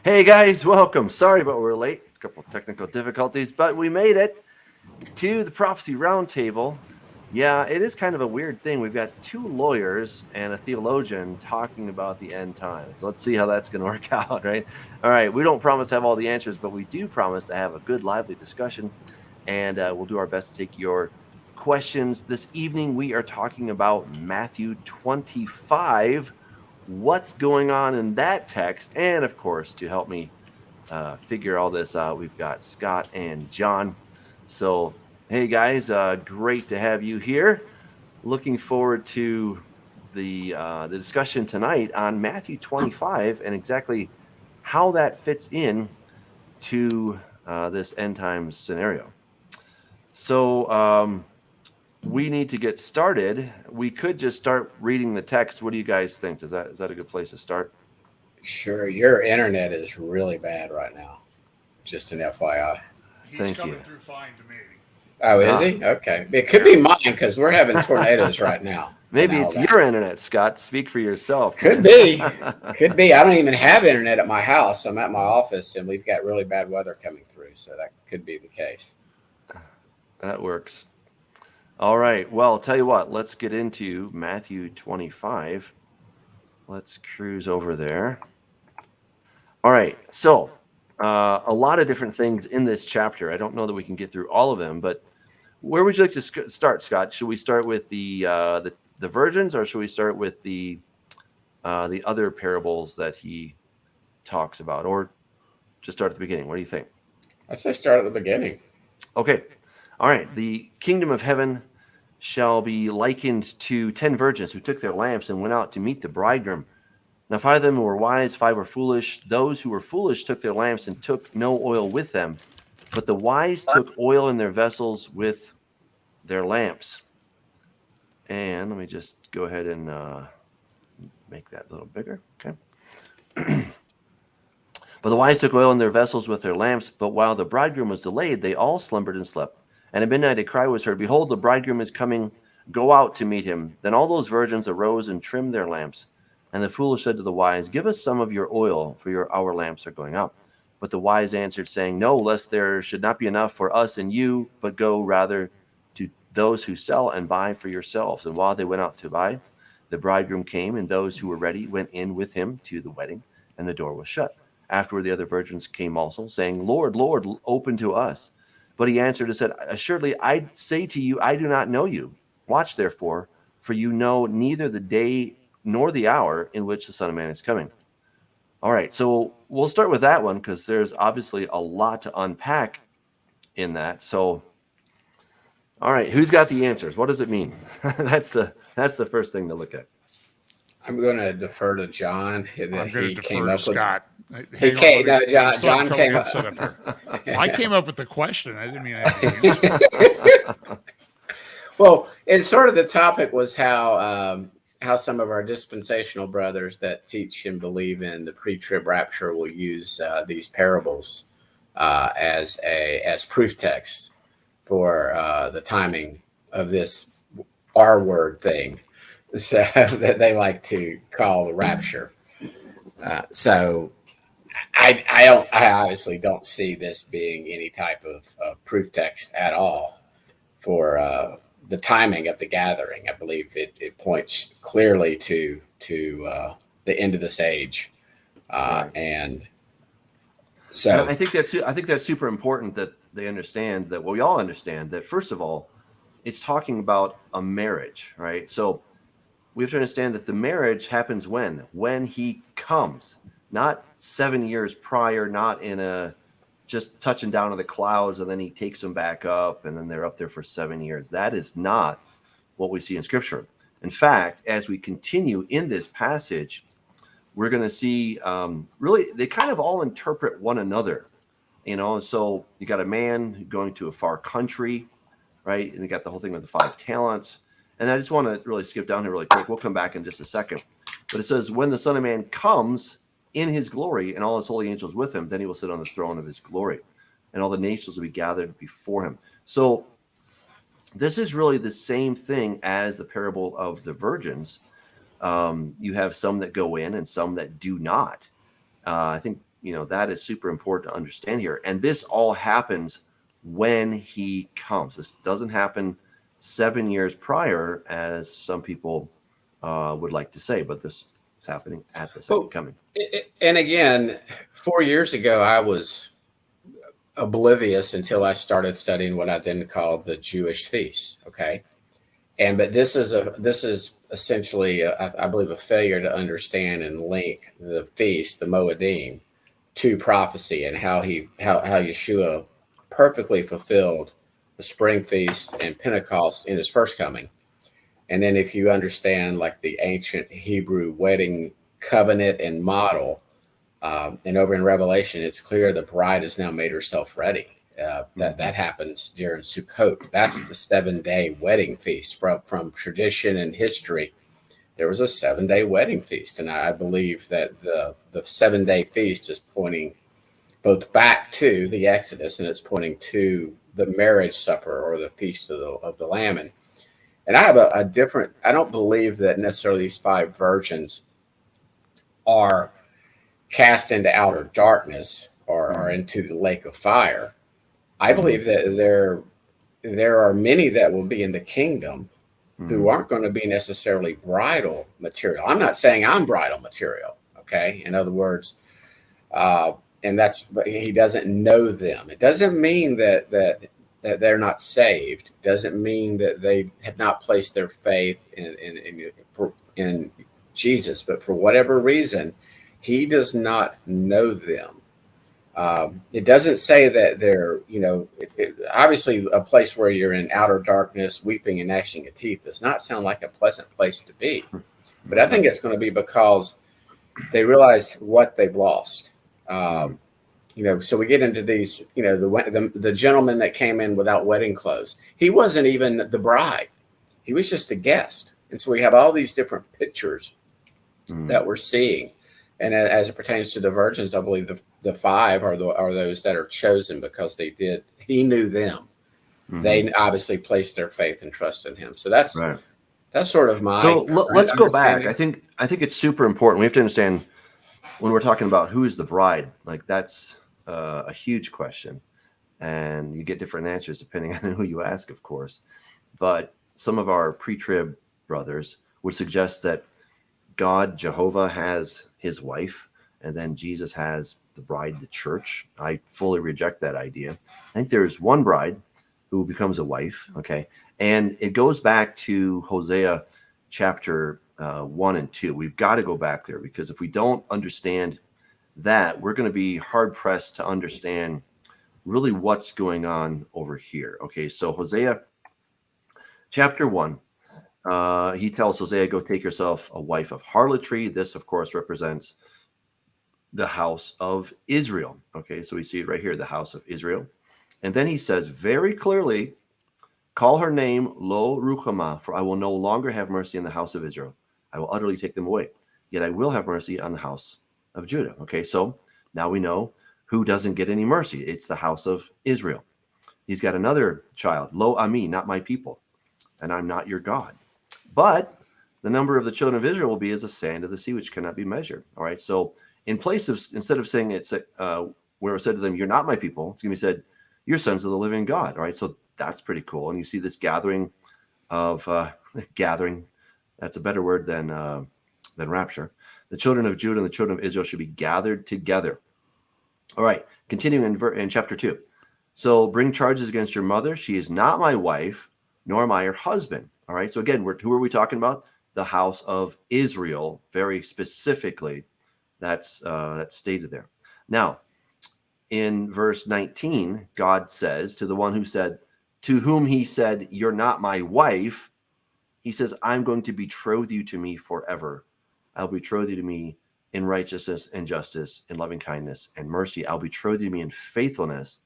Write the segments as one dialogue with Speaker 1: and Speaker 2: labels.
Speaker 1: Hey guys, welcome. Sorry about we're late. A couple of technical difficulties, but we made it to the Prophecy Roundtable. Yeah, it is kind of a weird thing. We've got two lawyers and a theologian talking about the end times. Let's see how that's going to work out, right? All right, we don't promise to have all the answers, but we do promise to have a good, lively discussion, and we'll do our best to take your questions. This evening, we are talking about Matthew 25. What's going on in that text? And of course, to help me figure all this out, we've got Scott and John. So, hey guys, great to have you here. Looking forward to the discussion tonight on Matthew 25 and exactly how that fits in to this end times scenario. So, we need to get started. We could just start reading the text. What do you guys think? Is that a good place to start?
Speaker 2: Sure. Your internet is really bad right now. Just an FYI.
Speaker 1: Thank
Speaker 3: coming
Speaker 1: you.
Speaker 3: through fine to me.
Speaker 2: Oh, is he? Okay. It could be mine because we're having tornadoes right now.
Speaker 1: Maybe it's your internet, Scott. Speak for yourself.
Speaker 2: Could be. Could be. I don't even have internet at my house. I'm at my office and we've got really bad weather coming through. So that could be the case.
Speaker 1: That works. All right. Well, I'll tell you what. Let's get into Matthew 25. Let's cruise over there. All right. So, a lot of different things in this chapter. I don't know that we can get through all of them, but where would you like to start, Scott? Should we start with the virgins, or should we start with the other parables that he talks about, or just start at the beginning? What do you think?
Speaker 2: I say start at the beginning.
Speaker 1: Okay. All right. The kingdom of heaven shall be likened to 10 virgins who took their lamps and went out to meet the bridegroom. Now 5 of them were wise, 5 were foolish. Those who were foolish took their lamps and took no oil with them, but the wise took oil in their vessels with their lamps. And let me just go ahead and make that a little bigger. Okay. But the wise took oil in their vessels with their lamps, but while the bridegroom was delayed, they all slumbered and slept. And at midnight a cry was heard, "Behold, the bridegroom is coming, go out to meet him." Then all those virgins arose and trimmed their lamps. And the foolish said to the wise, "Give us some of your oil, for our lamps are going out." But the wise answered, saying, "No, lest there should not be enough for us and you, but go rather to those who sell and buy for yourselves." And while they went out to buy, the bridegroom came, and those who were ready went in with him to the wedding, and the door was shut. Afterward the other virgins came also, saying, "Lord, Lord, open to us." But he answered and said, "Assuredly, I say to you, I do not know you. Watch therefore, for you know neither the day nor the hour in which the Son of Man is coming." All right, so we'll start with that one because there's obviously a lot to unpack in that. So, all right, who's got the answers? What does it mean? That's the first thing to look at.
Speaker 2: I'm going to defer to John.
Speaker 3: I'm going to
Speaker 2: He
Speaker 3: defer
Speaker 2: came
Speaker 3: to
Speaker 2: up with.
Speaker 3: Scott.
Speaker 2: He
Speaker 3: Hang on,
Speaker 2: came.
Speaker 3: let me-
Speaker 2: No,
Speaker 3: let's let
Speaker 2: John
Speaker 3: him come
Speaker 2: came
Speaker 3: get
Speaker 2: up.
Speaker 3: set up here. I came up with the question. I didn't mean I had the answer.
Speaker 2: Well, and sort of the topic was how some of our dispensational brothers that teach and believe in the pre-trib rapture will use these parables as proof text for the timing of this R word thing, so that they like to call the rapture. So I obviously don't see this being any type of proof text at all for the timing of the gathering. I believe it points clearly to the end of this age, and so
Speaker 1: And I think that's super important that they understand that. Well, we all understand that. First of all, it's talking about a marriage, right? So we have to understand that the marriage happens when he comes, not 7 years prior, not in a just touching down to the clouds and then he takes them back up and then they're up there for 7 years. That is not what we see in Scripture. In fact, as we continue in this passage, we're going to see really they kind of all interpret one another, So you got a man going to a far country, right? And you got the whole thing with the 5 talents. And I just want to really skip down here really quick. We'll come back in just a second. But it says, when the Son of Man comes in his glory and all his holy angels with him, then he will sit on the throne of his glory. And all the nations will be gathered before him. So this is really the same thing as the parable of the virgins. You have some that go in and some that do not. I think, that is super important to understand here. And this all happens when he comes. This doesn't happen 7 years prior, as some people would like to say, but this is happening at the second coming.
Speaker 2: And again, 4 years ago, I was oblivious until I started studying what I then called the Jewish feasts. Okay. But this is essentially, I believe, a failure to understand and link the feast, the Moedim, to prophecy, and how Yeshua perfectly fulfilled the spring feast and Pentecost in his first coming. And then if you understand like the ancient Hebrew wedding covenant and model, and over in Revelation, it's clear the bride has now made herself ready. That happens during Sukkot. That's the 7-day wedding feast. From tradition and history, there was a 7-day wedding feast, and I believe that the 7-day feast is pointing both back to the Exodus, and it's pointing to the marriage supper or the feast of the Lamb. And I have a different. I don't believe that necessarily these 5 virgins are cast into outer darkness or into the lake of fire. I believe that there are many that will be in the kingdom who aren't going to be necessarily bridal material. I'm not saying I'm bridal material. Okay. In other words, but he doesn't know them. It doesn't mean that they're not saved. It doesn't mean that they have not placed their faith in Jesus, but for whatever reason, he does not know them. It doesn't say that they're, obviously a place where you're in outer darkness, weeping and gnashing of teeth does not sound like a pleasant place to be. But I think it's going to be because they realize what they've lost. So we get into these, the gentleman that came in without wedding clothes. He wasn't even the bride. He was just a guest. And so we have all these different pictures that we're seeing. And as it pertains to the virgins, I believe the 5 are those that are chosen because he knew them. They obviously placed their faith and trust in him. So that's right. That's sort of my.
Speaker 1: So let's go back. I think it's super important. We have to understand when we're talking about who is the bride, like that's a huge question, and you get different answers depending on who you ask, of course. But some of our pre-trib brothers would suggest that God, Jehovah, has his wife, and then Jesus has the bride, the church. I fully reject that idea. I think there's one bride who becomes a wife, okay? And it goes back to Hosea chapter 1 and 2. We've got to go back there, because if we don't understand that, we're going to be hard-pressed to understand really what's going on over here, okay? So Hosea chapter 1. He tells Hosea, go take yourself a wife of harlotry. This, of course, represents the house of Israel. Okay, so we see it right here, the house of Israel. And then he says very clearly, call her name Lo Ruhamah, for I will no longer have mercy on the house of Israel. I will utterly take them away. Yet I will have mercy on the house of Judah. Okay, so now we know who doesn't get any mercy. It's the house of Israel. He's got another child, Lo Ami, not my people, and I'm not your God. But the number of the children of Israel will be as the sand of the sea, which cannot be measured. All right. So in place of, instead of saying it's where it said to them, you're not my people, it's going to be said, you're sons of the living God. All right. So that's pretty cool. And you see this gathering of gathering. That's a better word than rapture. The children of Judah and the children of Israel should be gathered together. All right. Continuing in chapter 2. So bring charges against your mother. She is not my wife, nor am I her husband. All right. So again, who are we talking about? The house of Israel, very specifically. That's stated there. Now, in verse 19, God says to the one to whom he said, you're not my wife. He says, I'm going to betroth you to me forever. I'll betroth you to me in righteousness and justice, in loving kindness and mercy. I'll betroth you to me in faithfulness,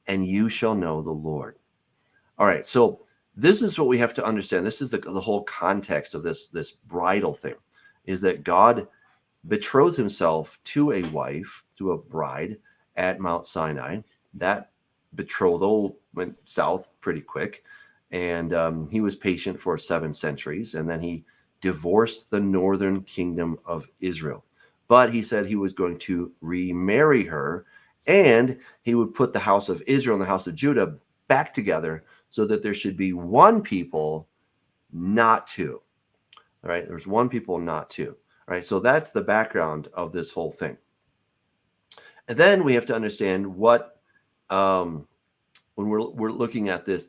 Speaker 1: and you shall know the Lord. All right. So this is what we have to understand. This is the whole context of this bridal thing, is that God betrothed himself to a wife, to a bride at Mount Sinai. That betrothal went south pretty quick, and he was patient for 7 centuries, and then he divorced the northern kingdom of Israel. but he said he was going to remarry her, and he would put the house of Israel and the house of Judah back together so that there should be one people, not two. All right, there's one people, not two. All right, so that's the background of this whole thing. And then we have to understand what, when we're looking at this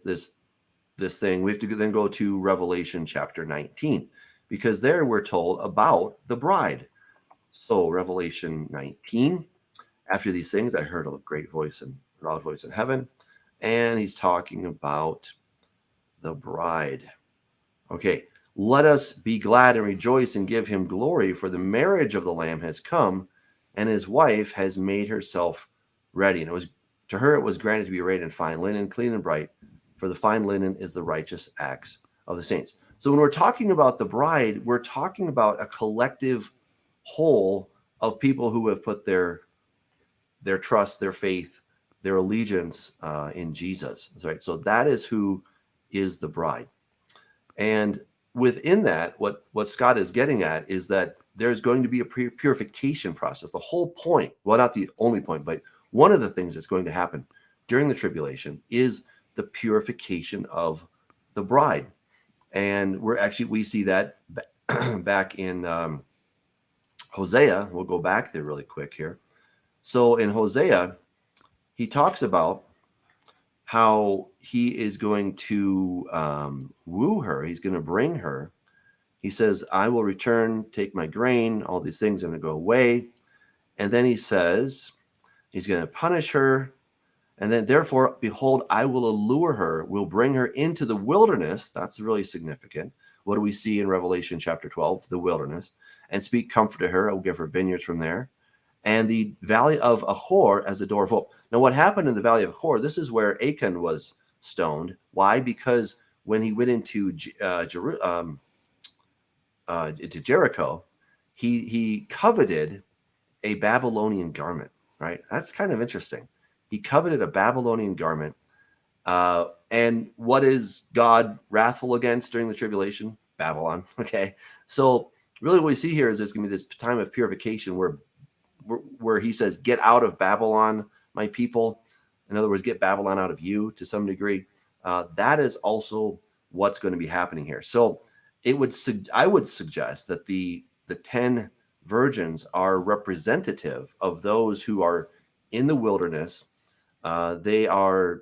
Speaker 1: thing, we have to then go to Revelation chapter 19, because there we're told about the bride. So Revelation 19, after these things, I heard a great voice and loud voice in heaven, and he's talking about the bride. Okay, let us be glad and rejoice and give him glory, for the marriage of the Lamb has come, and his wife has made herself ready. And it was to her it was granted to be arrayed in fine linen, clean and bright, for the fine linen is the righteous acts of the saints. So when we're talking about the bride, we're talking about a collective whole of people who have put their trust, their faith, their allegiance in Jesus. Right. So that is who is the bride. And within that, what Scott is getting at is that there's going to be a purification process. The whole point, well, not the only point, but one of the things that's going to happen during the tribulation is the purification of the bride. And we see that back in Hosea. We'll go back there really quick here. So in Hosea, he talks about how he is going to woo her. He's going to bring her. He says, I will return, take my grain, all these things are going to go away. And then he says, he's going to punish her. And then, therefore, behold, I will allure her, will bring her into the wilderness. That's really significant. What do we see in Revelation chapter 12? The wilderness. And speak comfort to her. I will give her vineyards from there. And the Valley of Achor as a door of hope. Now, what happened in the Valley of Achor, this is where Achan was stoned. Why? Because when he went into Jericho, he coveted a Babylonian garment, right? That's kind of interesting. He coveted a Babylonian garment. And what is God wrathful against during the tribulation? Babylon, okay? So really what we see here is there's going to be this time of purification where he says, get out of Babylon, my people. In other words, get Babylon out of you to some degree. That is also what's going to be happening here. So I would suggest that the 10 virgins are representative of those who are in the wilderness. They're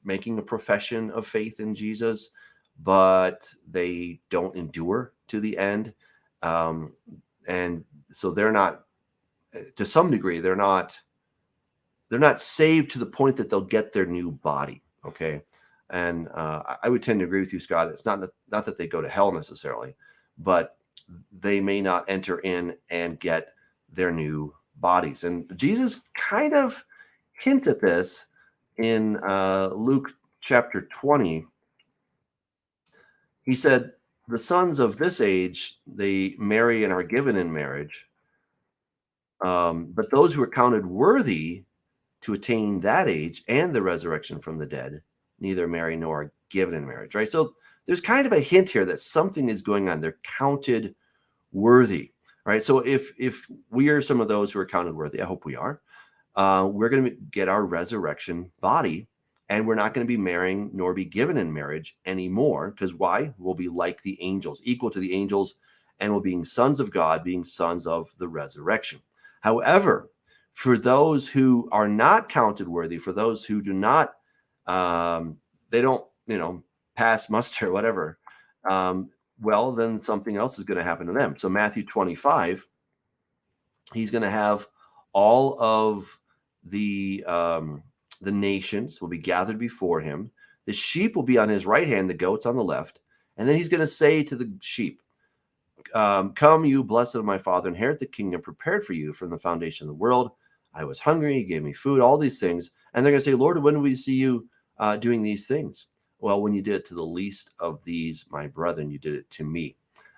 Speaker 1: making a profession of faith in Jesus, but they don't endure to the end. And so they're not, to some degree, they're not saved to the point that they'll get their new body. Okay. And I would tend to agree with you, Scott. It's not that they go to hell necessarily, but they may not enter in and get their new bodies. And Jesus kind of hints at this in Luke chapter 20. He said, the sons of this age, they marry and are given in marriage. But those who are counted worthy to attain that age and the resurrection from the dead, neither marry nor are given in marriage, right? So there's kind of a hint here that something is going on. They're counted worthy, right? So if we are some of those who are counted worthy, I hope we are, we're going to get our resurrection body, and we're not going to be marrying nor be given in marriage anymore. Because why? We'll be like the angels, equal to the angels, and we'll be sons of God, being sons of the resurrection. However, for those who are not counted worthy, for those who do not, they don't, pass muster, whatever, well, then something else is going to happen to them. So Matthew 25, he's going to have all of the nations will be gathered before him. The sheep will be on his right hand, the goats on the left. And then he's going to say to the sheep, come, you blessed of my Father, inherit the kingdom prepared for you from the foundation of the world. I was hungry, you gave me food, all these things. And they're going to say, Lord, when do we see you doing these things? Well, when you did it to the least of these, my brethren, you did it to me.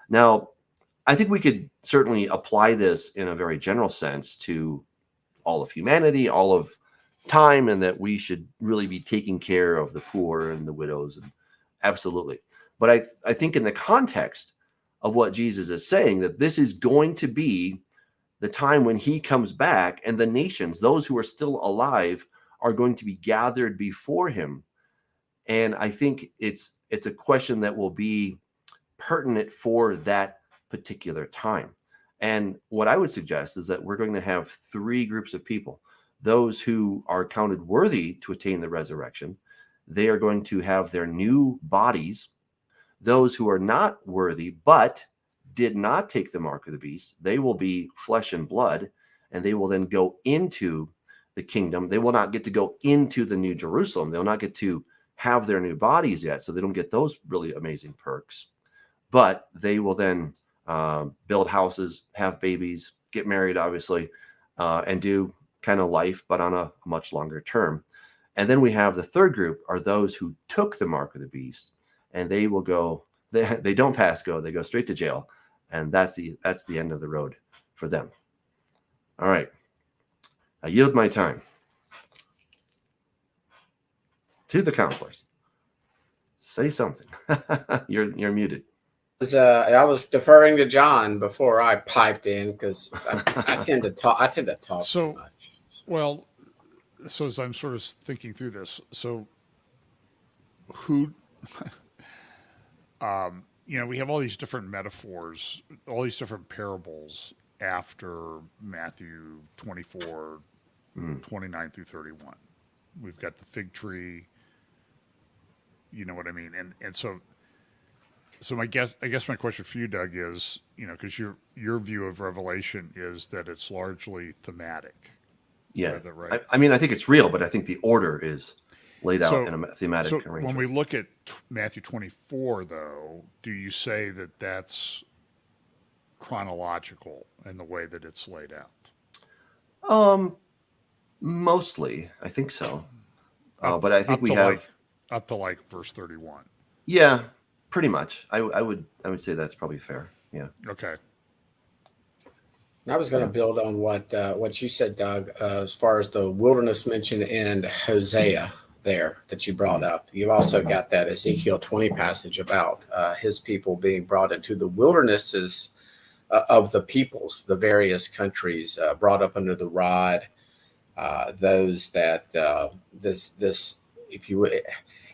Speaker 1: Now, I think we could certainly apply this in a very general sense to all of humanity, all of time, and that we should really be taking care of the poor and the widows. And absolutely. But I think in the context of what Jesus is saying, that this is going to be the time when he comes back, and the nations, those who are still alive, are going to be gathered before him. And I think it's a question that will be pertinent for that particular time. And what I would suggest is that we're going to have three groups of people. Those who are counted worthy to attain the resurrection, they are going to have their new bodies. Those who are not worthy but did not take the mark of the beast, they will be flesh and blood, and they will then go into the kingdom. They will not get to go into the New Jerusalem. They'll not get to have their new bodies yet, so they don't get those really amazing perks. But they will then build houses, have babies, get married, obviously, and do kind of life, but on a much longer term. And then we have the third group are those who took the mark of the beast, and they will go, they don't pass go, they go straight to jail. And that's the end of the road for them. All right. I yield my time to the counselors. Say something. You're muted.
Speaker 2: I was deferring to John before I piped in because I tend to talk too much.
Speaker 3: Well, so as I'm sort of thinking through this, so who, we have all these different metaphors, all these different parables after Matthew 24, 29 through 31. We've got the fig tree, you know what I mean? And so I guess my question for you, Doug, is, because your view of Revelation is that it's largely thematic.
Speaker 1: Yeah.
Speaker 3: Right?
Speaker 1: I think it's real, but I think the order is laid out in a thematic arrangement.
Speaker 3: When we look at Matthew 24, though, do you say that that's chronological in the way that it's laid out?
Speaker 1: Mostly, I think so. But I think we have
Speaker 3: up to like verse 31.
Speaker 1: Yeah, pretty much. I would say that's probably fair. Yeah.
Speaker 3: Okay.
Speaker 2: I was going to build on what you said, Doug, as far as the wilderness mentioned in Hosea there that you brought up. You've also got that Ezekiel 20 passage about his people being brought into the wildernesses of the peoples, the various countries, brought up under the rod. Those that this, if you would,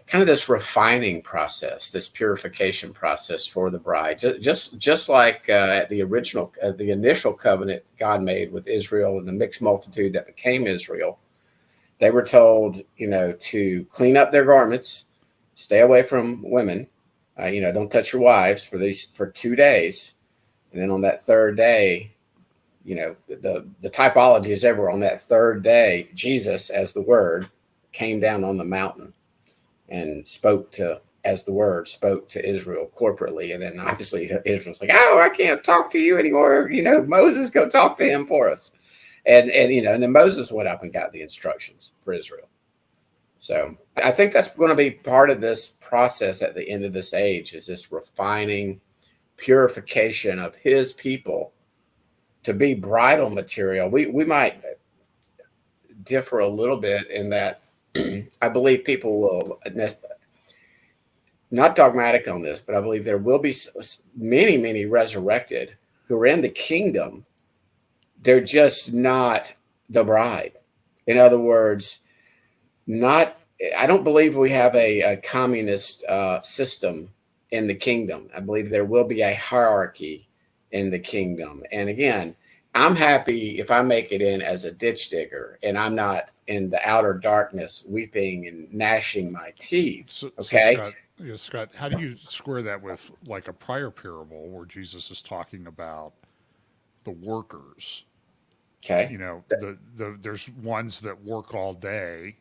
Speaker 2: kind of this refining process, this purification process for the bride, just like at the initial covenant God made with Israel and the mixed multitude that became Israel. They were told, to clean up their garments, stay away from women, don't touch your wives for 2 days, and then on that third day, the typology is everywhere. On that third day, Jesus, as the Word, came down on the mountain and spoke to Israel corporately. And then obviously Israel's like, oh, I can't talk to you anymore. Moses, go talk to him for us. And then Moses went up and got the instructions for Israel. So I think that's going to be part of this process at the end of this age, is this refining, purification of his people to be bridal material. We might differ a little bit in that I believe people will, not dogmatic on this, but I believe there will be many, many resurrected who are in the kingdom. They're just not the bride. In other words, I don't believe we have a communist system in the kingdom. I believe there will be a hierarchy in the kingdom. And again, I'm happy if I make it in as a ditch digger and I'm not in the outer darkness weeping and gnashing my teeth. Okay.
Speaker 3: So Scott, how do you square that with like a prior parable where Jesus is talking about the workers?
Speaker 2: Okay.
Speaker 3: There's ones that work all day,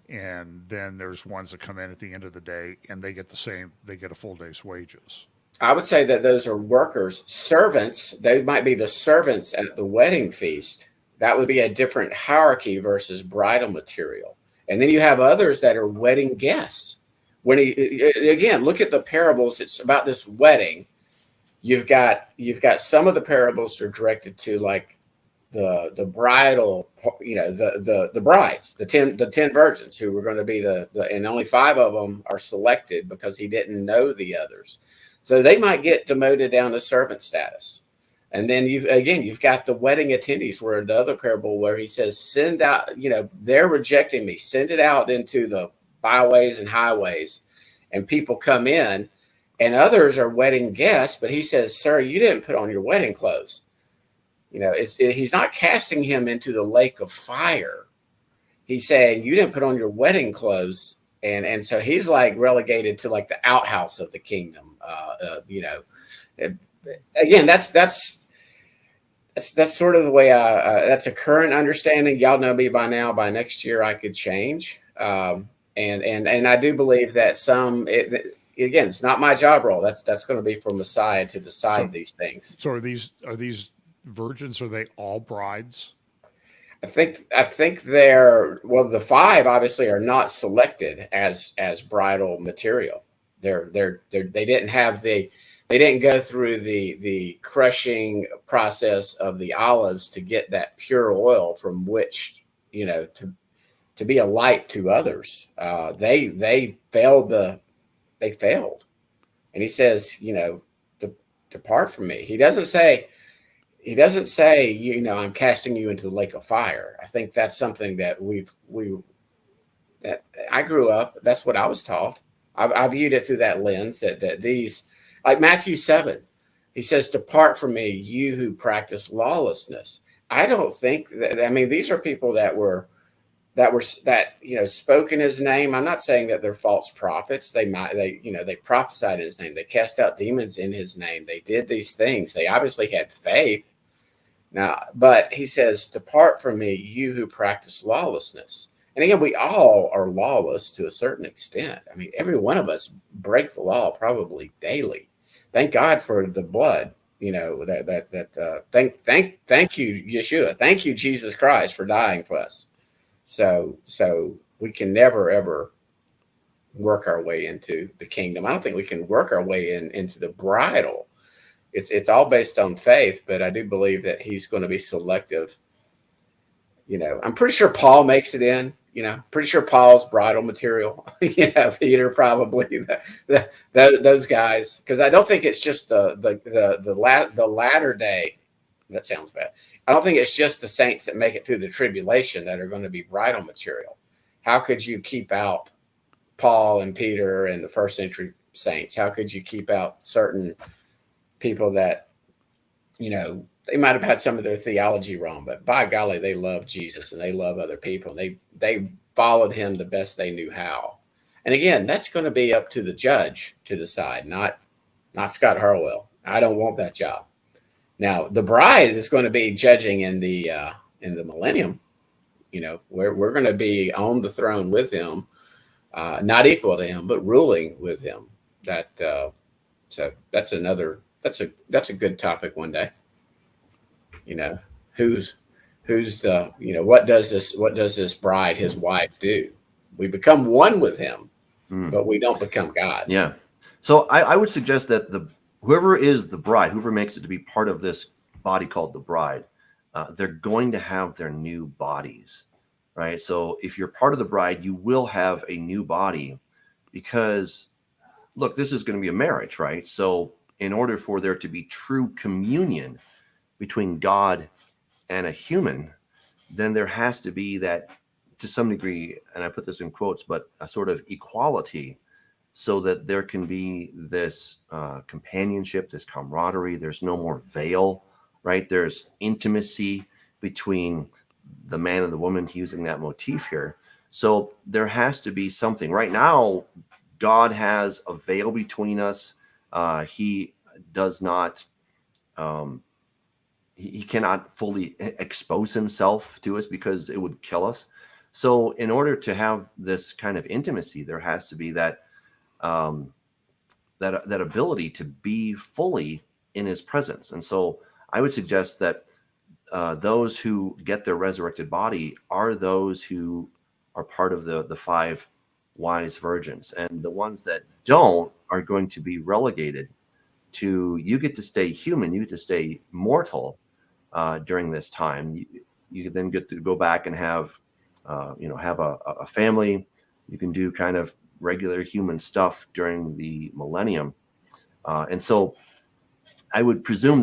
Speaker 3: and then there's ones that come in at the end of the day and they get a full day's wages.
Speaker 2: I would say that those are workers, servants. They might be the servants at the wedding feast. That would be a different hierarchy versus bridal material. And then you have others that are wedding guests. Again, look at the parables. It's about this wedding. You've got some of the parables are directed to like the bridal, the brides, the 10 virgins who were going to be and only 5 of them are selected because he didn't know the others. So they might get demoted down to servant status. And then you've got the wedding attendees, where the other parable where he says, send out, they're rejecting me, send it out into the byways and highways, and people come in, and others are wedding guests. But he says, sir, you didn't put on your wedding clothes. He's not casting him into the lake of fire. He's saying, you didn't put on your wedding clothes. And so he's like relegated to like the outhouse of the kingdom. Again, that's sort of the way that's a current understanding. Y'all know me by now. By next year, I could change. And I do believe that again, it's not my job role. That's going to be for Messiah to decide these things.
Speaker 3: So are these virgins? Are they all brides?
Speaker 2: I think the 5 obviously are not selected as bridal material. They didn't go through the crushing process of the olives to get that pure oil from which to be a light to others. They failed. And he says, depart from me. He doesn't say, I'm casting you into the lake of fire. I think that's something that that I grew up. That's what I was taught. I viewed it through that lens that these, like Matthew 7, he says, depart from me, you who practice lawlessness. I don't think these are people that spoke in his name. I'm not saying that they're false prophets. They prophesied in his name. They cast out demons in his name. They did these things. They obviously had faith. Now, but he says, depart from me, you who practice lawlessness. And again, we all are lawless to a certain extent. Every one of us break the law probably daily. Thank God for the blood. Thank you, Yeshua. Thank you, Jesus Christ, for dying for us. So we can never ever work our way into the kingdom. I don't think we can work our way into the bridal. It's all based on faith, but I do believe that he's going to be selective. I'm pretty sure Paul makes it in. Pretty sure Paul's bridal material. Peter probably those guys, because I don't think it's just the latter day. That sounds bad. I don't think it's just the saints that make it through the tribulation that are going to be bridal material. How could you keep out Paul and Peter and the first century saints? How could you keep out certain people that, they might have had some of their theology wrong, but by golly, they love Jesus and they love other people. And they followed him the best they knew how. And again, that's going to be up to the judge to decide, not Scott Harwell. I don't want that job. Now, the bride is going to be judging in the millennium. We're going to be on the throne with him, not equal to him, but ruling with him. So that's a good topic one day. Who's the, what does this bride, his wife, do? We become one with him, but we don't become God.
Speaker 1: Yeah. So I would suggest that whoever is the bride, whoever makes it to be part of this body called the bride, they're going to have their new bodies, right? So if you're part of the bride, you will have a new body because, look, this is going to be a marriage, right? So in order for there to be true communion between God and a human, then there has to be that, to some degree, and I put this in quotes, but a sort of equality, so that there can be this companionship, this camaraderie. There's no more veil, right? There's intimacy between the man and the woman, using that motif here. So there has to be something. Right now, God has a veil between us. He does not, he cannot fully expose himself to us because it would kill us. So in order to have this kind of intimacy, there has to be that that ability to be fully in his presence. And so I would suggest that those who get their resurrected body are those who are part of the 5 wise virgins. And the ones that don't are going to be relegated to, you get to stay human, you get to stay mortal during this time. You then get to go back and have a family. You can do kind of regular human stuff during the millennium. And so I would presume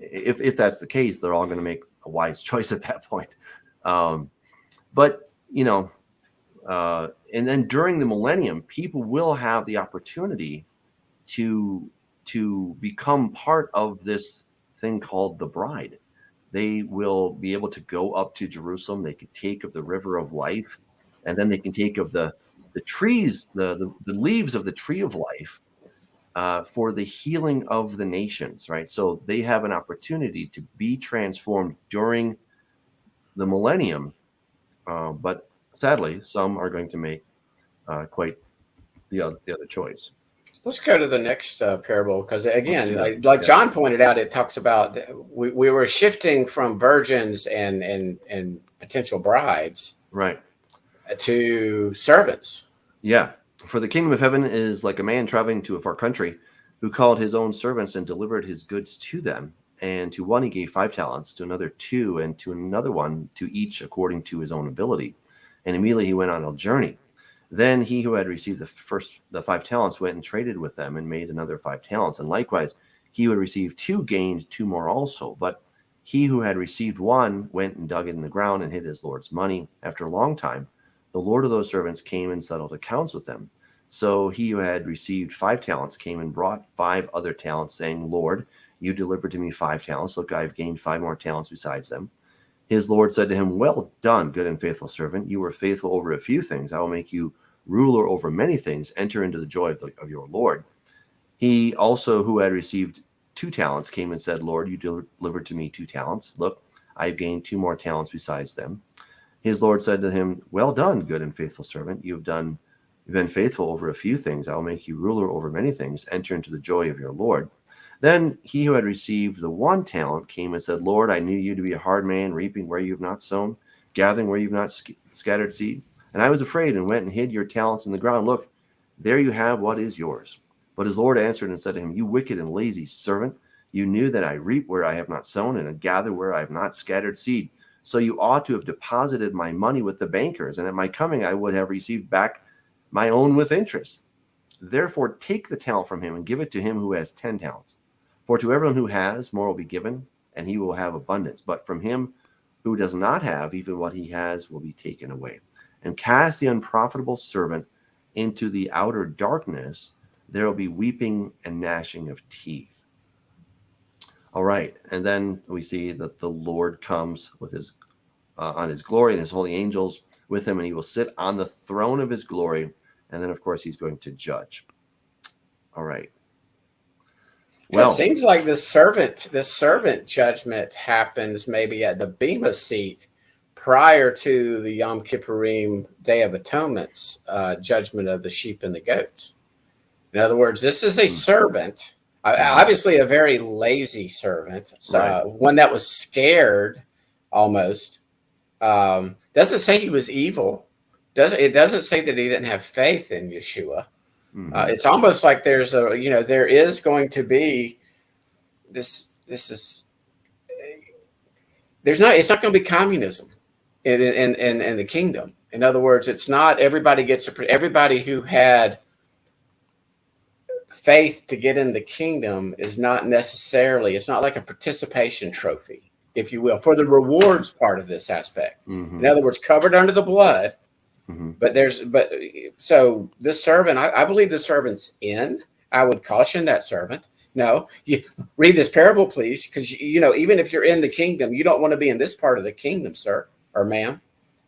Speaker 1: if that's the case, they're all going to make a wise choice at that point. But and then during the millennium, people will have the opportunity to become part of this thing called the bride. They will be able to go up to Jerusalem. They can take of the river of life, and then they can take of the trees, the leaves of the tree of life, for the healing of the nations, right? So they have an opportunity to be transformed during the millennium, but sadly, some are going to make quite the other choice.
Speaker 2: Let's go to the next parable, because again, like
Speaker 1: Yeah.
Speaker 2: John pointed out, it talks about we were shifting from virgins and potential brides,
Speaker 1: Right,
Speaker 2: to servants.
Speaker 1: yeah. For the kingdom of heaven is like a man traveling to a far country, who called his own servants and delivered his goods to them. And to one he gave 5 talents, to another 2, and to another one, to each according to his own ability. And immediately he went on a journey. Then he who had received the 5 talents went and traded with them and made another 5 talents. And likewise, he who had received 2 gained 2 more also. But he who had received 1 went and dug it in the ground and hid his Lord's money. After a long time, the Lord of those servants came and settled accounts with them. So he who had received 5 talents came and brought 5 other talents, saying, Lord, you delivered to me 5 talents. Look, I've gained 5 more talents besides them. His Lord said to him, well done, good and faithful servant. You were faithful over a few things. I will make you ruler over many things. Enter into the joy of your Lord. He also, who had received 2 talents, came and said, Lord, you delivered to me 2 talents. Look, I've gained 2 more talents besides them. His Lord said to him, well done, good and faithful servant. You've been faithful over a few things. I will make you ruler over many things. Enter into the joy of your Lord. Then he who had received the 1 talent came and said, Lord, I knew you to be a hard man, reaping where you have not sown, gathering where you have not scattered seed. And I was afraid and went and hid your talents in the ground. Look, there you have what is yours. But his Lord answered and said to him, you wicked and lazy servant, you knew that I reap where I have not sown and gather where I have not scattered seed. So you ought to have deposited my money with the bankers, and at my coming I would have received back my own with interest. Therefore take the talent from him and give it to him who has 10 talents. For to everyone who has, more will be given, and he will have abundance. But from him who does not have, even what he has will be taken away. And cast the unprofitable servant into the outer darkness. There will be weeping and gnashing of teeth. All right. And then we see that the Lord comes with his on his glory and his holy angels with him, and he will sit on the throne of his glory. And then, of course, he's going to judge. All right.
Speaker 2: Well, it seems like this servant judgment happens maybe at the Bema seat prior to the Yom Kippurim Day of Atonement's judgment of the sheep and the goats. In other words, this is a servant, obviously a very lazy servant, one that was scared almost. Doesn't say he was evil. It doesn't say that he didn't have faith in Yeshua. Mm-hmm. It's almost like there is going to be it's not going to be communism in the kingdom. In other words, it's not everybody who had faith to get in the kingdom is not necessarily, it's not like a participation trophy, if you will, for the rewards part of this aspect. Mm-hmm. In other words, covered under the blood. Mm-hmm. But so this servant, I believe the servant's in. I would caution that servant. No, you read this parable, please, because even if you're in the kingdom, you don't want to be in this part of the kingdom, sir or ma'am.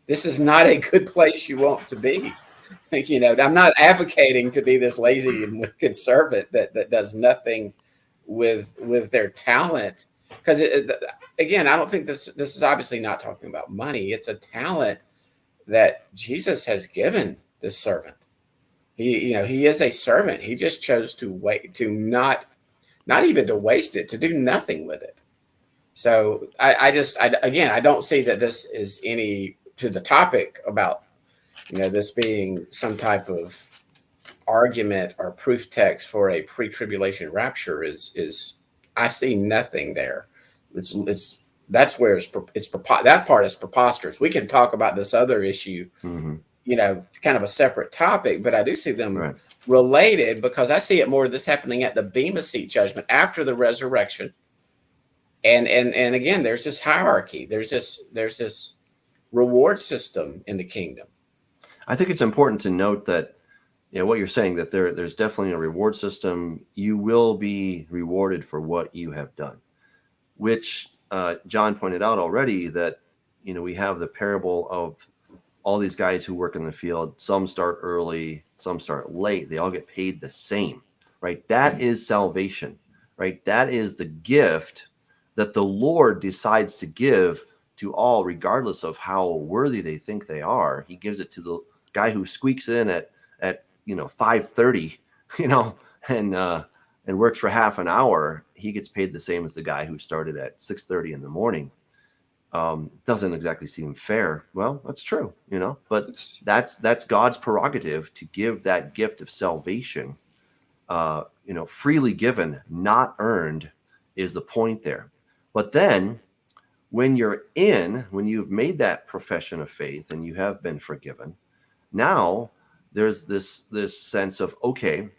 Speaker 2: This is not a good place you want to be. I'm not advocating to be this lazy and wicked servant that does nothing with their talent. Because again, I don't think this is obviously not talking about money. It's a talent that Jesus has given this servant. He is a servant. He just chose to wait, to not even to waste it, to do nothing with it. So I don't see that this is any to the topic about, this being some type of argument or proof text for a pre-tribulation rapture is I see nothing there. That's where that part is preposterous. We can talk about this other issue, mm-hmm. Kind of a separate topic, but I do see them related because I see it more this happening at the Bema seat judgment after the resurrection. And again, there's this hierarchy. There's this reward system in the kingdom.
Speaker 1: I think it's important to note that, what you're saying, that there's definitely a reward system. You will be rewarded for what you have done, which John pointed out already, that we have the parable of all these guys who work in the field. Some start early, some start late. They all get paid the same, right? That is salvation, right? That is the gift that the Lord decides to give to all, regardless of how worthy they think they are. He gives it to the guy who squeaks in at 5:30, and works for half an hour. He gets paid the same as the guy who started at 6:30 in the morning. Doesn't exactly seem fair. Well, that's true, but that's God's prerogative to give that gift of salvation, freely given, not earned, is the point there. But then when you've made that profession of faith and you have been forgiven, now there's this sense of, okay,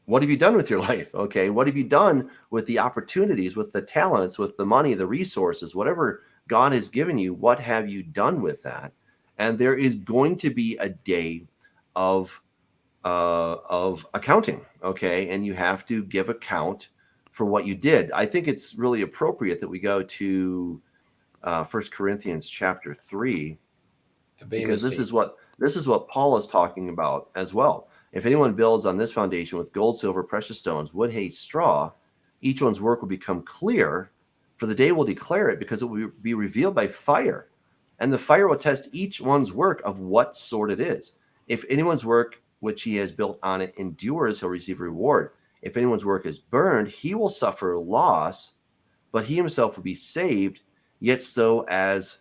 Speaker 1: what have you done with your life? Okay, what have you done with the opportunities, with the talents, with the money, the resources, whatever God has given you? What have you done with that? And there is going to be a day of accounting, okay? And you have to give account for what you did. I think it's really appropriate that we go to 1 Corinthians chapter 3, because this is what Paul is talking about as well. If anyone builds on this foundation with gold, silver, precious stones, wood, hay, straw, each one's work will become clear, for the day will declare it, because it will be revealed by fire. And the fire will test each one's work of what sort it is. If anyone's work which he has built on it endures, he'll receive reward. If anyone's work is burned, he will suffer loss, but he himself will be saved, yet so as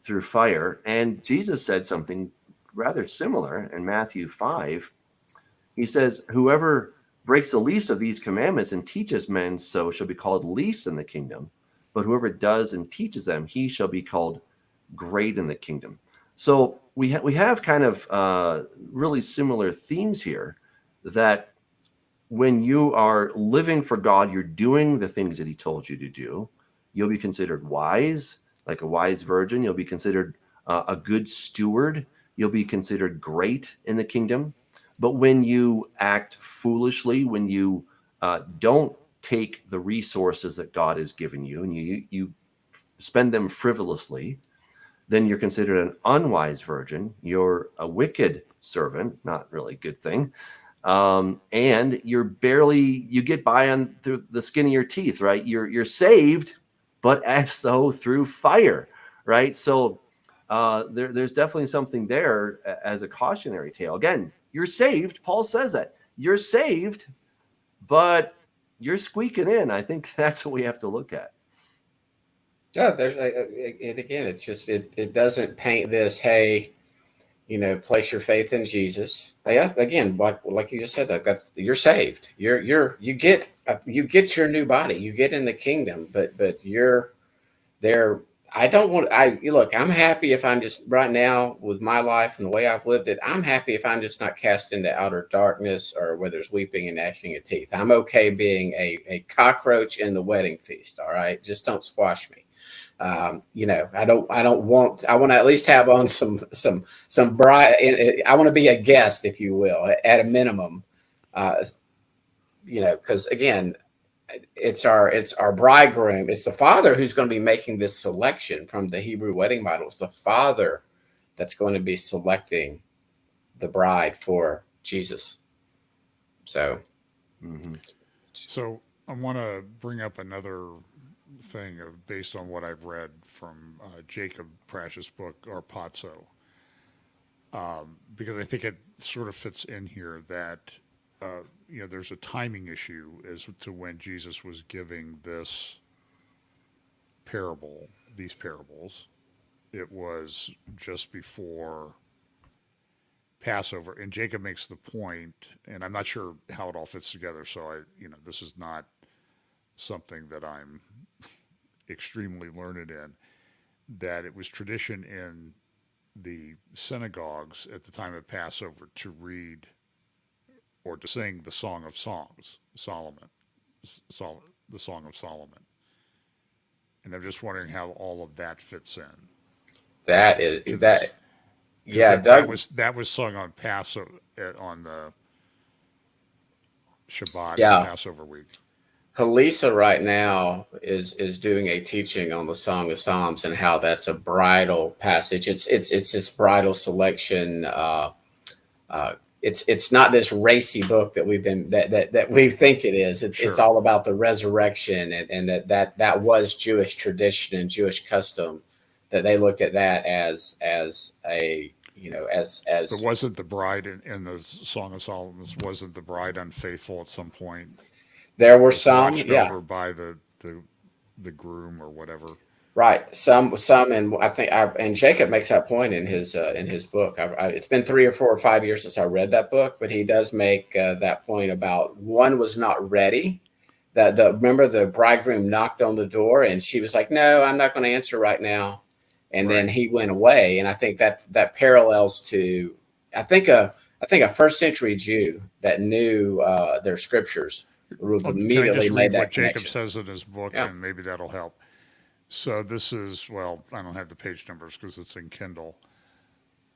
Speaker 1: through fire. And Jesus said something rather similar in Matthew 5. He says, whoever breaks the least of these commandments and teaches men so shall be called least in the kingdom. But whoever does and teaches them, he shall be called great in the kingdom. So we have kind of really similar themes here, that when you are living for God, you're doing the things that he told you to do. You'll be considered wise, like a wise virgin. You'll be considered a good steward. You'll be considered great in the kingdom. But when you act foolishly, when you don't take the resources that God has given you and you spend them frivolously, then you're considered an unwise virgin. You're a wicked servant, not really a good thing. And you get by on through the skin of your teeth, right? You're saved, but as though through fire, right? So there's definitely something there as a cautionary tale. Again, you're saved. Paul says that you're saved, but you're squeaking in. I think that's what we have to look at.
Speaker 2: Yeah, and again, it's just it doesn't paint this, hey, place your faith in Jesus. Again, like you just said, you're saved. You get your new body. You get in the kingdom, but you're there. Look, I'm happy if I'm just right now with my life and the way I've lived it. I'm happy if I'm just not cast into outer darkness or where there's weeping and gnashing of teeth. I'm okay being a cockroach in the wedding feast. All right, just don't squash me. I want to at least have on some bright. I want to be a guest, if you will, at a minimum. Because again, it's our bridegroom. It's the father who's going to be making this selection from the Hebrew wedding model. It's the father that's going to be selecting the bride for Jesus. So,
Speaker 3: So I want to bring up another thing based on what I've read from Jacob Prash's book, or Pozzo, because I think it sort of fits in here that there's a timing issue as to when Jesus was giving these parables. It was just before Passover, and Jacob makes the point, and I'm not sure how it all fits together. So this is not something that I'm extremely learned in, that it was tradition in the synagogues at the time of Passover to read or to sing the Song of Songs, the Song of Solomon. And I'm just wondering how all of that fits in.
Speaker 2: That is
Speaker 3: to
Speaker 2: that.
Speaker 3: this. 'Cause
Speaker 2: Yeah, Doug.
Speaker 3: that was sung on Passover on the Shabbat or
Speaker 2: Yeah,
Speaker 3: Passover week.
Speaker 2: Halisa right now is doing a teaching on the Song of Psalms and how that's a bridal passage. It's this bridal selection. It's not this racy book that we think it is. It's
Speaker 3: Sure.
Speaker 2: all about the resurrection, and that was Jewish tradition and Jewish custom, that they looked at that as a,
Speaker 3: But wasn't the bride in the Song of Solomon, wasn't the bride unfaithful at some point?
Speaker 2: there were
Speaker 3: Was
Speaker 2: some,
Speaker 3: watched
Speaker 2: yeah.
Speaker 3: over by the groom or whatever.
Speaker 2: Right. Some, and I think, and Jacob makes that point in his book. It's been 3 or 4 or 5 years since I read that book, but he does make that point about one was not ready. Remember the bridegroom knocked on the door and she was like, "No, I'm not going to answer right now," and
Speaker 3: Right.
Speaker 2: then he went away. And I think that parallels to, I think a first century Jew that knew their scriptures would have
Speaker 3: Can I
Speaker 2: immediately
Speaker 3: just
Speaker 2: made
Speaker 3: read
Speaker 2: that
Speaker 3: what Jacob
Speaker 2: connection.
Speaker 3: says in his book,
Speaker 2: Yeah.
Speaker 3: and maybe that'll help. So this is, well, I don't have the page numbers because it's in Kindle.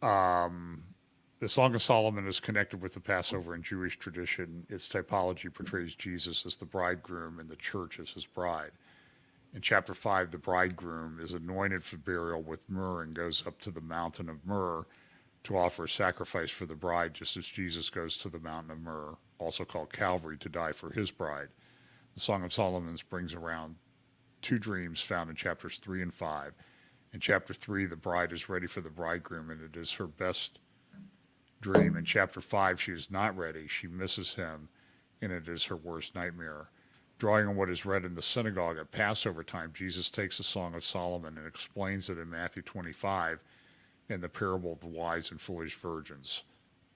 Speaker 3: The Song of Solomon is connected with the Passover in Jewish tradition. Its typology portrays Jesus as the bridegroom and the church as his bride. In chapter 5, the bridegroom is anointed for burial with myrrh and goes up to the mountain of myrrh to offer a sacrifice for the bride, just as Jesus goes to the mountain of myrrh, also called Calvary, to die for his bride. The Song of Solomon brings around 2 dreams found in chapters 3 and 5. In chapter 3, the bride is ready for the bridegroom, and it is her best dream. In chapter 5, she is not ready. She misses him, and it is her worst nightmare. Drawing on what is read in the synagogue at Passover time, Jesus takes the Song of Solomon and explains it in Matthew 25 in the parable of the wise and foolish virgins.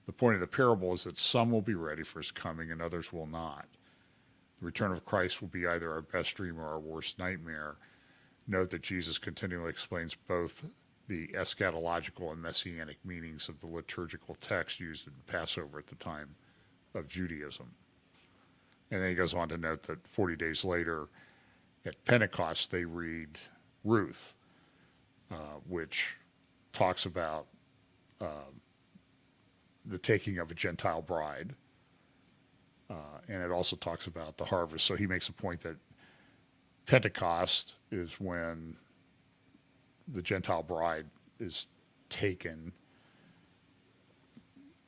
Speaker 3: The point of the parable is that some will be ready for his coming and others will not. The return of Christ will be either our best dream or our worst nightmare. Note that Jesus continually explains both the eschatological and messianic meanings of the liturgical text used in Passover at the time of Judaism. And then he goes on to note that 40 days later at Pentecost they read Ruth, which talks about the taking of a Gentile bride. And it also talks about the harvest. So he makes a point that Pentecost is when the Gentile bride is taken,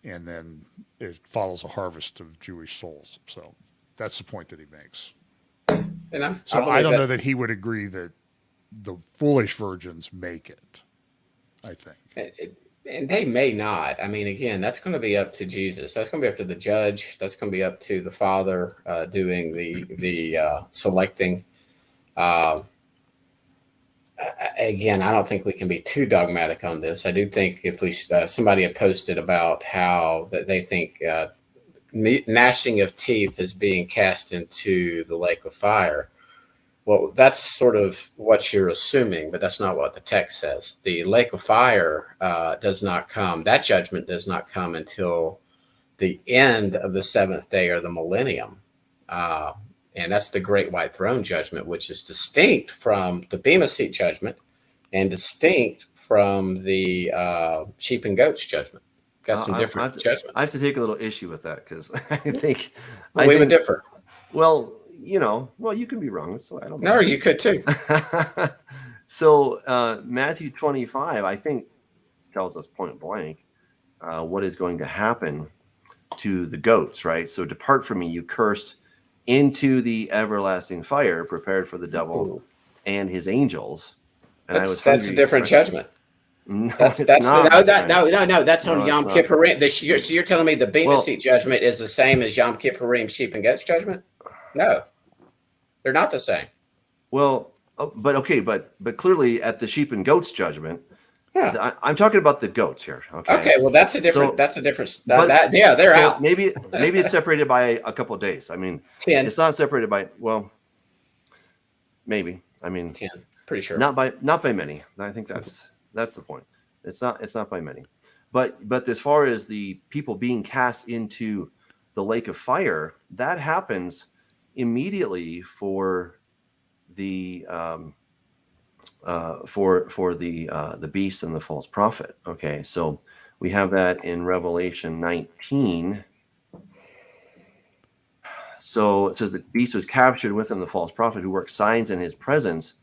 Speaker 3: and then it follows a harvest of Jewish souls. So that's the point that he makes.
Speaker 2: And
Speaker 3: So I don't know that he would agree that the foolish virgins make it, I think.
Speaker 2: And they may not. I mean, again, that's going to be up to Jesus. That's going to be up to the judge. That's going to be up to the Father doing the selecting. Again, I don't think we can be too dogmatic on this. I do think if somebody had posted about how that they think gnashing of teeth is being cast into the lake of fire. Well, that's sort of what you're assuming, but that's not what the text says. The lake of fire does not come. That judgment does not come until the end of the 7th day or the millennium. And that's the great white throne judgment, which is distinct from the Bema seat judgment and distinct from the sheep and goats judgment. Got some different judgments.
Speaker 1: I have to take a little issue with that because I think
Speaker 2: we would differ.
Speaker 1: Well, you can be wrong. So I don't know.
Speaker 2: No, you could too.
Speaker 1: So Matthew 25, I think, tells us point blank what is going to happen to the goats, right? So depart from me, you cursed, into the everlasting fire prepared for the devil and his angels. And
Speaker 2: that's a different judgment. No, that's not. No. That's on Yom Kippurim. So you're telling me the Bema seat judgment is the same as Yom Kippurim sheep and goats judgment? No, they're not the same.
Speaker 1: Well, but clearly at the sheep and goats judgment,
Speaker 2: yeah,
Speaker 1: I'm talking about the goats here.
Speaker 2: Okay. Well, that's a different. They're out.
Speaker 1: Maybe it's separated by a couple of days. I mean,
Speaker 2: 10.
Speaker 1: It's not separated by maybe. I mean,
Speaker 2: 10. Pretty sure.
Speaker 1: Not by many. I think that's the point. It's not by many. But as far as the people being cast into the lake of fire, that happens immediately for the for the beast and the false prophet. Okay, so we have that in Revelation 19. So it says the beast was captured with him, the false prophet, who worked signs in his presence,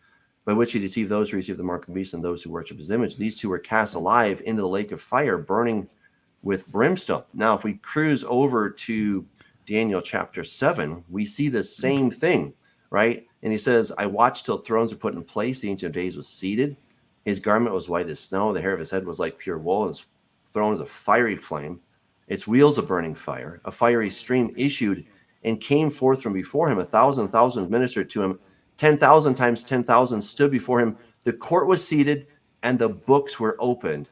Speaker 1: by which he deceived those who received the mark of the beast and those who worship his image. These two were cast alive into the lake of fire, burning with brimstone. Now, if we cruise over to Daniel chapter 7, we see the same thing, right? And he says, I watched till thrones were put in place. The Ancient of Days was seated. His garment was white as snow. The hair of his head was like pure wool. His throne was a fiery flame. Its wheels a burning fire. A fiery stream issued and came forth from before him. 1,000 ministered to him. 10,000 times 10,000 stood before him. The court was seated and the books were opened.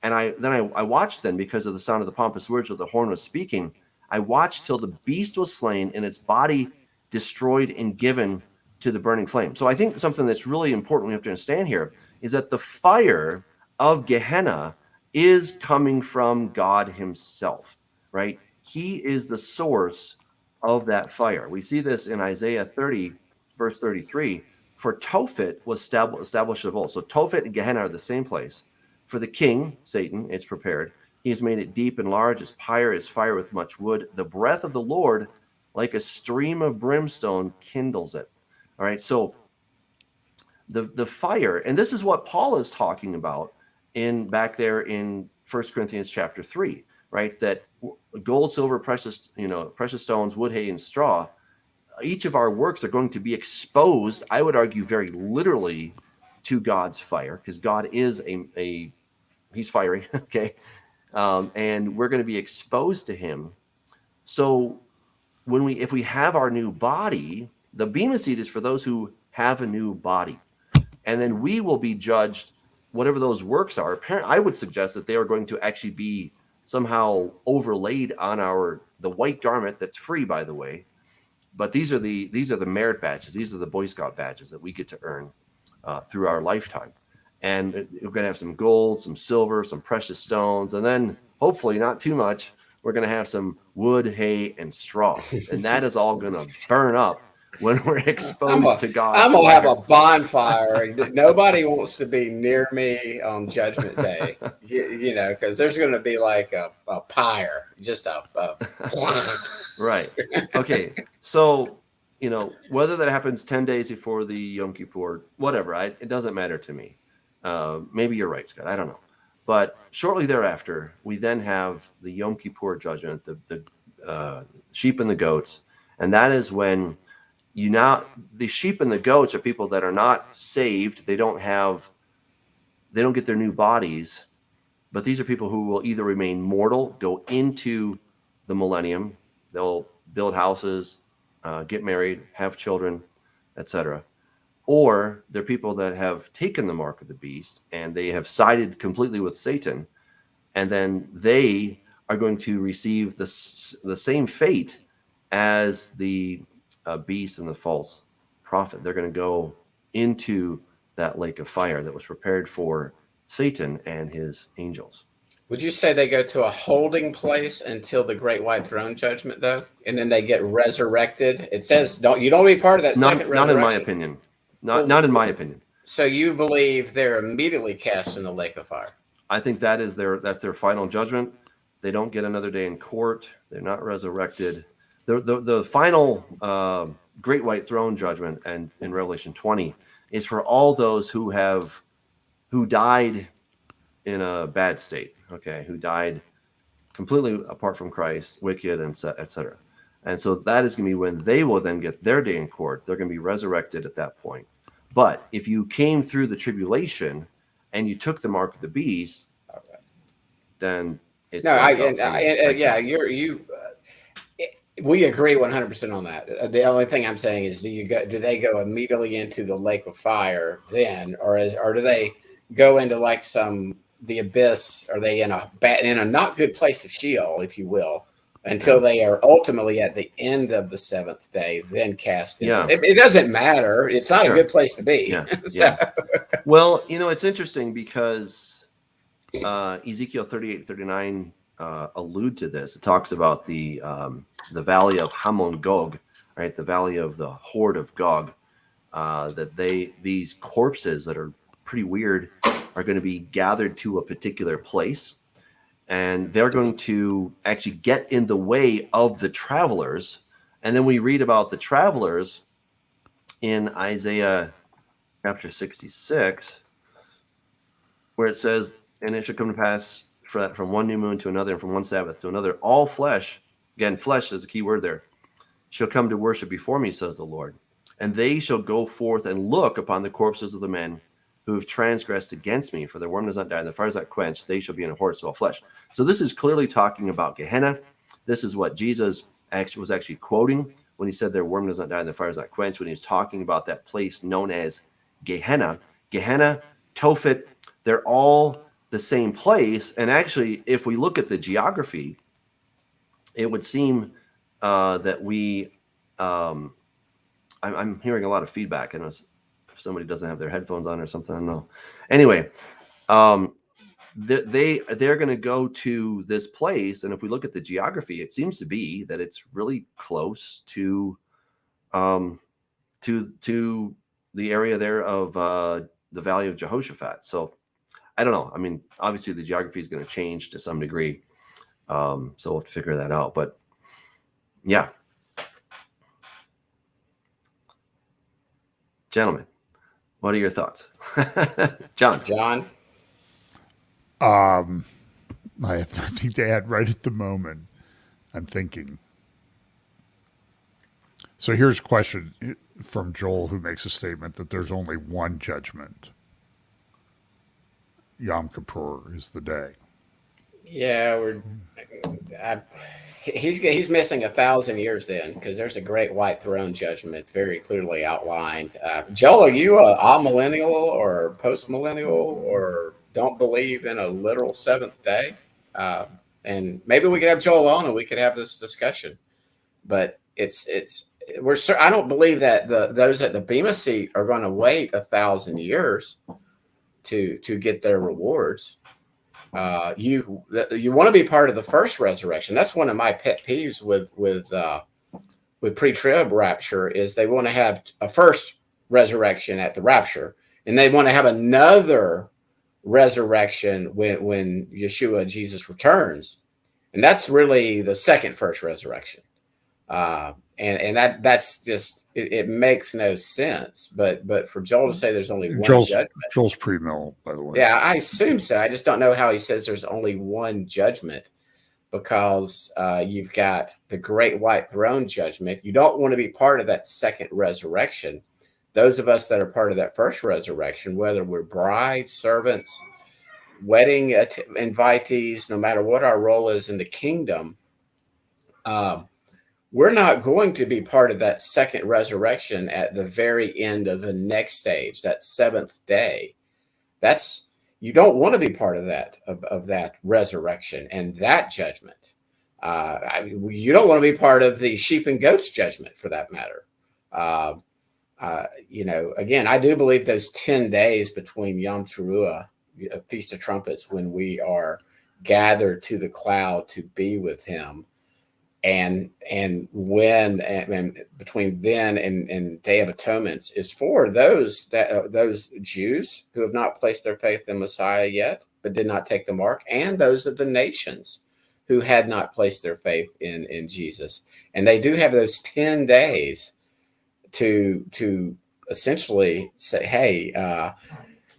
Speaker 1: And I watched then, because of the sound of the pompous words of the horn was speaking, I watched till the beast was slain and its body destroyed and given to the burning flame. So I think something that's really important we have to understand here is that the fire of Gehenna is coming from God himself, right? He is the source of that fire. We see this in Isaiah 30, verse 33. For Tophet was established of old. So Tophet and Gehenna are the same place. For the king, Satan, it's prepared. He has made it deep and large. His pyre is fire with much wood. The breath of the Lord, like a stream of brimstone, kindles it. All right, so the fire, and this is what Paul is talking about back there in 1 Corinthians chapter 3, right? That gold, silver, precious stones, wood, hay, and straw, each of our works are going to be exposed, I would argue very literally, to God's fire, because God is he's fiery, okay? And we're going to be exposed to him. So if we have our new body, the Bema seat is for those who have a new body. And then we will be judged, whatever those works are. I would suggest that they are going to actually be somehow overlaid on the white garment that's free, by the way. But these are the merit badges. These are the Boy Scout badges that we get to earn through our lifetime. And we're going to have some gold, some silver, some precious stones, and then hopefully not too much, we're going to have some wood, hay, and straw. And that is all going to burn up when we're exposed to God's
Speaker 2: I'm going to
Speaker 1: fire.
Speaker 2: have a bonfire. Nobody wants to be near me on Judgment Day, because there's going to be like a pyre, just a
Speaker 1: Right. Okay. So, whether that happens 10 days before the Yom Kippur, whatever, it doesn't matter to me. Maybe you're right, Scott. I don't know. But shortly thereafter, we then have the Yom Kippur judgment, the sheep and the goats. And that is when the sheep and the goats are people that are not saved. They don't get their new bodies. But these are people who will either remain mortal, go into the millennium. They'll build houses, get married, have children, etc. Or they're people that have taken the mark of the beast and they have sided completely with Satan, and then they are going to receive the same fate as the beast and the false prophet. They're going to go into that lake of fire that was prepared for Satan and his angels.
Speaker 2: Would you say they go to a holding place until the great white throne judgment, though, and then they get resurrected? It says you don't be part of that second resurrection.
Speaker 1: Not in my opinion. Not in my opinion.
Speaker 2: So you believe they're immediately cast in the lake of fire? I
Speaker 1: think that's their final judgment. They don't get another day in court. They're not resurrected. The final great white throne judgment, and in Revelation 20, is for all those who died in a bad state. Okay, who died completely apart from Christ, wicked, and etc. And so that is going to be when they will then get their day in court. They're going to be resurrected at that point. But if you came through the tribulation and you took the mark of the beast, then it's
Speaker 2: we agree 100% on that. The only thing I'm saying is, do they go immediately into the lake of fire then, or do they go into like the abyss? Are they in a not good place of Sheol, if you will, until they are ultimately at the end of the seventh day, then cast in?
Speaker 1: Yeah.
Speaker 2: It doesn't matter. It's not a good place to be.
Speaker 1: Yeah. Yeah. Well, it's interesting because Ezekiel 38-39 allude to this. It talks about the Valley of Hamon Gog, right? The Valley of the Horde of Gog. That these corpses that are pretty weird, are going to be gathered to a particular place, and they're going to actually get in the way of the travelers. And then we read about the travelers in Isaiah chapter 66, where it says, and it shall come to pass from one new moon to another, and from one Sabbath to another, all flesh, again, flesh is a key word there, shall come to worship before me, says the Lord. And they shall go forth and look upon the corpses of the men who have transgressed against me, for their worm does not die, and the fire is not quenched. They shall be in a horse of all flesh. So this is clearly talking about Gehenna. This is what Jesus was actually quoting when he said their worm does not die and the fire is not quenched, when he was talking about that place known as Gehenna. Gehenna, Tophet, they're all the same place. And actually, if we look at the geography, it would seem that we, I'm hearing a lot of feedback. I know if somebody doesn't have their headphones on or something, I don't know. Anyway, they're going to go to this place, and if we look at the geography, it seems to be that it's really close to the area there of the Valley of Jehoshaphat. So I don't know. I mean, obviously the geography is going to change to some degree, so we'll have to figure that out. But yeah, gentlemen, what are your thoughts? John.
Speaker 3: I have nothing to add right at the moment. I'm thinking. So here's a question from Joel, who makes a statement that there's only one judgment. Yom Kippur is the day.
Speaker 2: Yeah, he's missing 1,000 years then, because there's a great white throne judgment very clearly outlined. Joel, are you a amillennial or post-millennial, or don't believe in a literal seventh day? And maybe we could have Joel on and we could have this discussion. But I don't believe that those at the Bema seat are going to wait 1,000 years to get their rewards. You want to be part of the first resurrection. That's one of my pet peeves with pre-trib rapture, is they want to have a first resurrection at the rapture, and they want to have another resurrection when Yeshua, Jesus, returns. And that's really the second first resurrection. And that's just, it makes no sense. But for Joel to say there's only one judgment.
Speaker 3: Joel's pre-mill, by the way.
Speaker 2: Yeah, I assume so. I just don't know how he says there's only one judgment, because you've got the great white throne judgment. You don't want to be part of that second resurrection. Those of us that are part of that first resurrection, whether we're brides, servants, wedding invitees, no matter what our role is in the kingdom, we're not going to be part of that second resurrection at the very end of the next stage, that seventh day. You don't want to be part of that resurrection and that judgment. You don't want to be part of the sheep and goats judgment, for that matter. Again, I do believe those 10 days between Yom Teruah, Feast of Trumpets, when we are gathered to the cloud to be with him, and between then and Day of Atonements, is for those Jews who have not placed their faith in Messiah yet, but did not take the mark, and those of the nations who had not placed their faith in Jesus. And they do have those 10 days to essentially say, hey,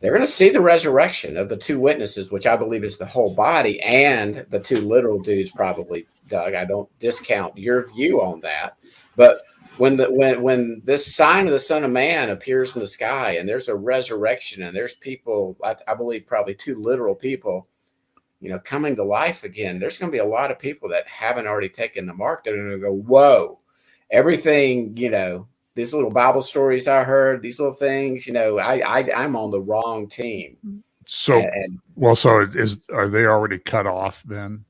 Speaker 2: they're going to see the resurrection of the two witnesses, which I believe is the whole body, and the two literal dudes, probably, Doug. I don't discount your view on that. But when this sign of the Son of Man appears in the sky, and there's a resurrection, and there's people, I believe probably two literal people, coming to life again, there's going to be a lot of people that haven't already taken the mark that are going to go, whoa, everything, these little Bible stories I heard, these little things, I'm on the wrong team.
Speaker 3: So, are they already cut off then?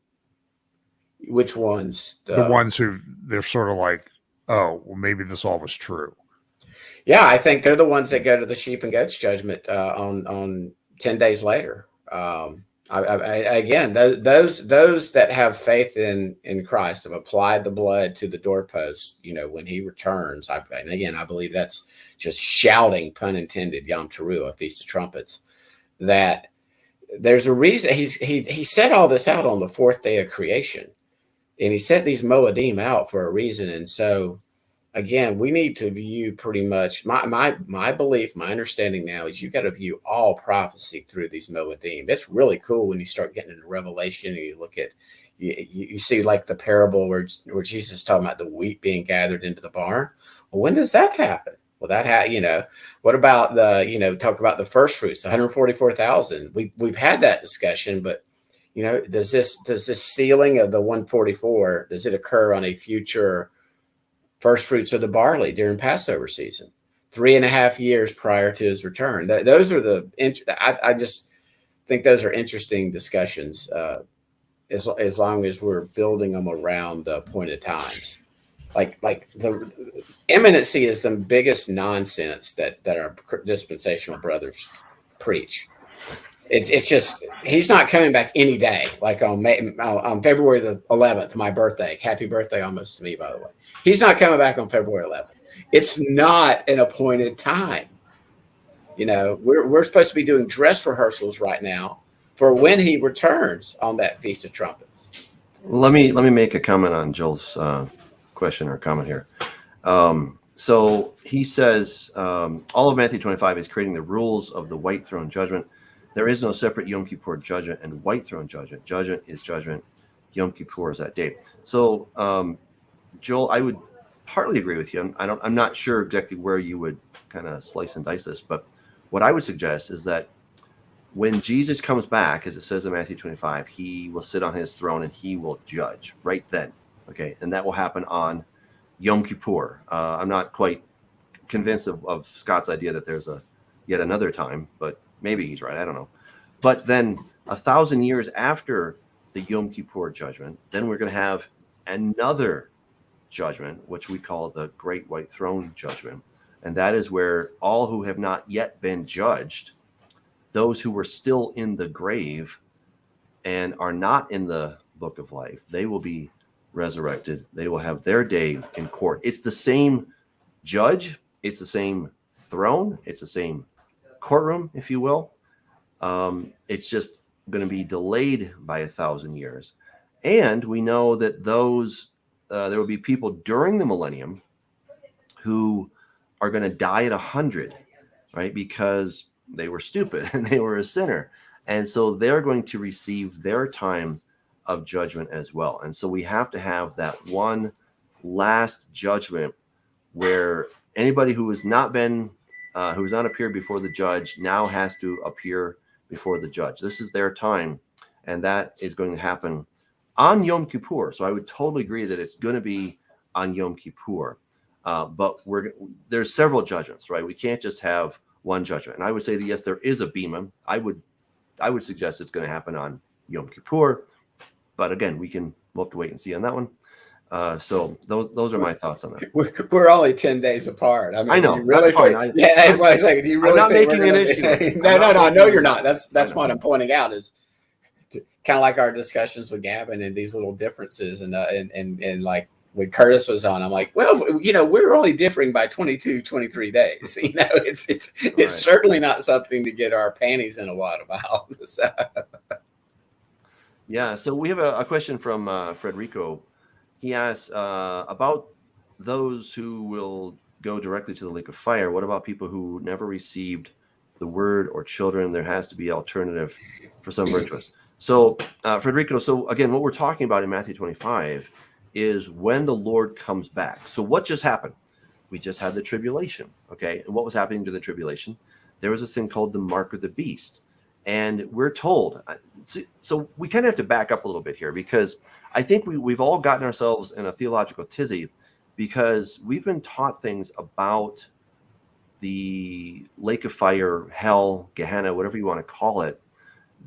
Speaker 2: Which ones?
Speaker 3: The ones who they're sort of like, oh, well, maybe this all was true.
Speaker 2: Yeah, I think they're the ones that go to the sheep and goats judgment on 10 days later. Again, those that have faith in Christ have applied the blood to the doorpost, when he returns. And again, I believe that's just shouting, pun intended, Yom Teruah, Feast of Trumpets. that there's a reason he set all this out on the fourth day of creation, and he set these Moedim out for a reason. And so again, we need to view pretty much my belief, my understanding now is you got to view all prophecy through these Moedim. It's really cool when you start getting into Revelation and you look at you see like the parable where Jesus is talking about the wheat being gathered into the barn. Well, when does that happen? Well, what about talk about the first fruits, 144,000. We've had that discussion, but does this sealing of the 144, does it occur on a future first fruits of the barley during Passover season, 3.5 years prior to his return? Those are I just think those are interesting discussions, as long as we're building them around the appointed times. Like the imminency is the biggest nonsense that our dispensational brothers preach. It's just he's not coming back any day. Like on February the 11th, my birthday. Happy birthday almost to me, by the way. He's not coming back on February 11th. It's not an appointed time. We're supposed to be doing dress rehearsals right now for when he returns on that Feast of Trumpets.
Speaker 1: Let me make a comment on Joel's question or comment here. So he says all of Matthew 25 is creating the rules of the white throne judgment. There is no separate Yom Kippur judgment and white throne judgment. Judgment is judgment. Yom Kippur is that day. So Joel, I would partly agree with you. I'm not sure exactly where you would kind of slice and dice this, but what I would suggest is that when Jesus comes back, as it says in Matthew 25, he will sit on his throne and he will judge right then. Okay, and that will happen on Yom Kippur. I'm not quite convinced of Scott's idea that there's yet another time, but maybe he's right. I don't know. But then 1,000 years after the Yom Kippur judgment, then we're going to have another judgment, which we call the Great White Throne Judgment. And that is where all who have not yet been judged, those who were still in the grave and are not in the book of life, they will be resurrected. They will have their day in court. It's the same judge. It's the same throne. It's the same courtroom, if you will. It's just going to be delayed by 1,000 years. And we know that there will be people during the millennium who are going to die at 100, right? Because they were stupid and they were a sinner. And so they're going to receive their time of judgment as well. And so we have to have that one last judgment where anybody who has not appeared before the judge now has to appear before the judge. This is their time, and that is going to happen on Yom Kippur. So I would totally agree that it's going to be on Yom Kippur. But there's several judgments, right? We can't just have one judgment. And I would say that, yes, there is a bima. I would suggest it's going to happen on Yom Kippur. But again, we'll have to wait and see on that one. So those are my thoughts on that.
Speaker 2: We're only 10 days apart. I
Speaker 1: know.
Speaker 2: Really
Speaker 1: that's fine.
Speaker 2: everybody's like, do you really
Speaker 1: I'm not
Speaker 2: think
Speaker 1: making an issue.
Speaker 2: No, I know you're not. That's what I'm pointing out is kind of like our discussions with Gavin and these little differences and like when Curtis was on, I'm like, well, we're only differing by 22, 23 days. It's certainly not something to get our panties in a wad about. So.
Speaker 1: Yeah. So we have a question from Frederico. He asks about those who will go directly to the lake of fire. What about people who never received the word or children? There has to be alternative for some virtuous. So, Frederico, so again, what we're talking about in Matthew 25 is when the Lord comes back. So what just happened? We just had the tribulation, okay? And what was happening during the tribulation? There was this thing called the mark of the beast. And we're told, so we kind of have to back up a little bit here because I think we've all gotten ourselves in a theological tizzy because we've been taught things about the lake of fire, hell, Gehenna, whatever you want to call it,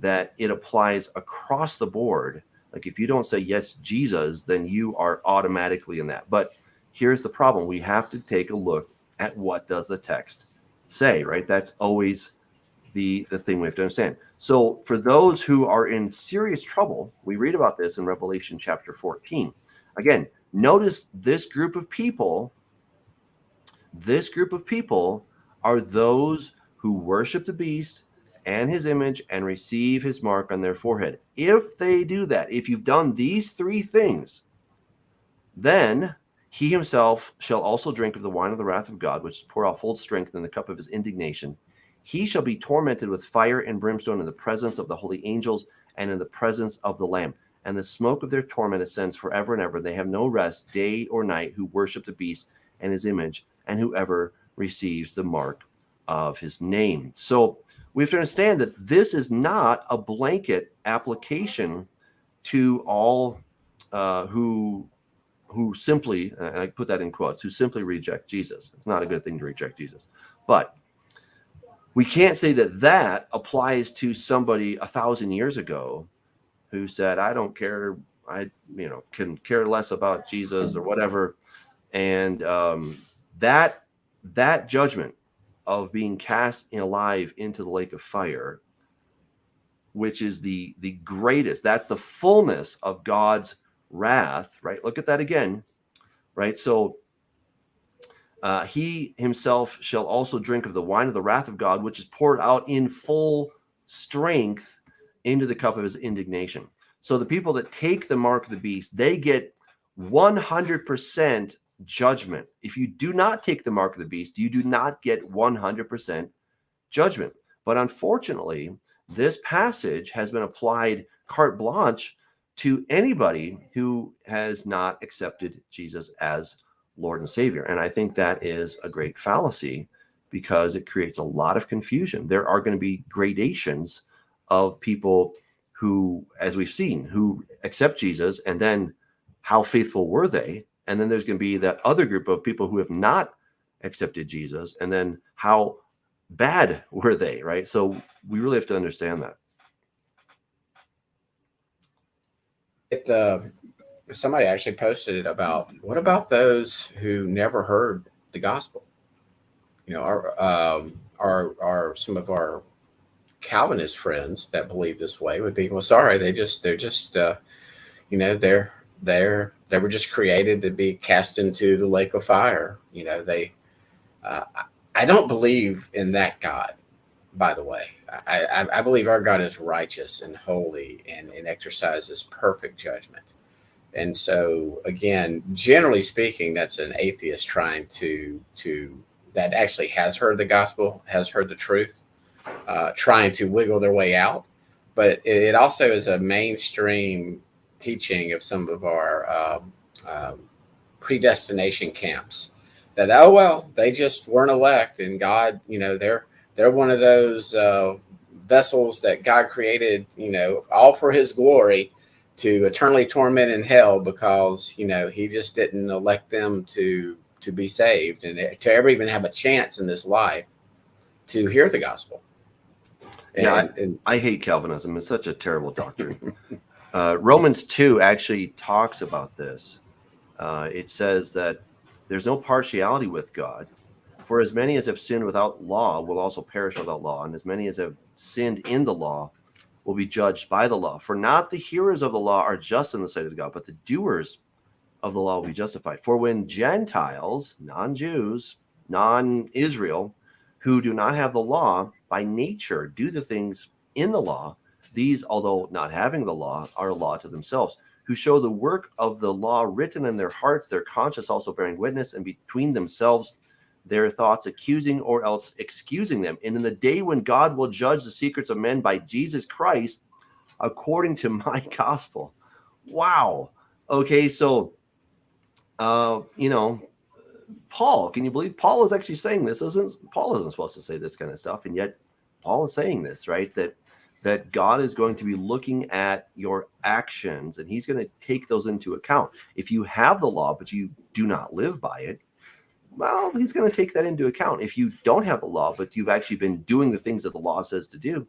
Speaker 1: that it applies across the board. Like if you don't say yes, Jesus, then you are automatically in that. But here's the problem. We have to take a look at what does the text say, right? That's always the thing we have to understand. So for those who are in serious trouble, we read about this in Revelation chapter 14. Again, notice this group of people are those who worship the beast and his image and receive his mark on their forehead. If they do that, if you've done these three things, then he himself shall also drink of the wine of the wrath of God, which is poured out full strength in the cup of his indignation. He shall be tormented with fire and brimstone in the presence of the holy angels and in the presence of the Lamb. And the smoke of their torment ascends forever and ever. They have no rest day or night who worship the beast and his image, and whoever receives the mark of his name. So we have to understand that this is not a blanket application to all who simply, and I put that in quotes, who simply reject Jesus. It's not a good thing to reject Jesus. But we can't say that that applies to somebody 1,000 years ago who said, I don't care, I can care less about Jesus or whatever. And that judgment of being cast alive into the lake of fire, which is the greatest, that's the fullness of God's wrath, right? Look at that again, right? So he himself shall also drink of the wine of the wrath of God, which is poured out in full strength into the cup of his indignation. So the people that take the mark of the beast, they get 100% judgment. If you do not take the mark of the beast, you do not get 100% judgment. But unfortunately, this passage has been applied carte blanche to anybody who has not accepted Jesus as Lord and Savior. And I think that is a great fallacy because it creates a lot of confusion. There are going to be gradations of people who, as we've seen, who accept Jesus, and then how faithful were they? And then there's going to be that other group of people who have not accepted Jesus, and then how bad were they, right? So we really have to understand that.
Speaker 2: Somebody actually posted it about, what about those who never heard the gospel? Our some of our Calvinist friends that believe this way would be, well, sorry, they were just created to be cast into the lake of fire. I don't believe in that God, by the way. I believe our God is righteous and holy and exercises perfect judgment. And so, again, generally speaking, that's an atheist trying to that actually has heard the gospel, has heard the truth, trying to wiggle their way out. But it also is a mainstream teaching of some of our predestination camps that, oh, well, they just weren't elect, and God, they're one of those vessels that God created, all for his glory, to eternally torment in hell because, he just didn't elect them to be saved and to ever even have a chance in this life to hear the gospel.
Speaker 1: I hate Calvinism. It's such a terrible doctrine. Romans 2 actually talks about this. It says that there's no partiality with God. For as many as have sinned without law will also perish without law, and as many as have sinned in the law will be judged by the law. For not the hearers of the law are just in the sight of God, but the doers of the law will be justified. For when Gentiles, non-Jews, non-Israel, who do not have the law, by nature do the things in the law, these, although not having the law, are a law to themselves, who show the work of the law written in their hearts, their conscience also bearing witness, and between themselves their thoughts accusing or else excusing them. And in the day when God will judge the secrets of men by Jesus Christ, according to my gospel. Wow. Okay, so, Paul, can you believe Paul is actually saying this? Paul isn't supposed to say this kind of stuff, and yet Paul is saying this, right? That God is going to be looking at your actions, and he's going to take those into account. If you have the law, but you do not live by it, well, he's going to take that into account. If you don't have the law, but you've actually been doing the things that the law says to do,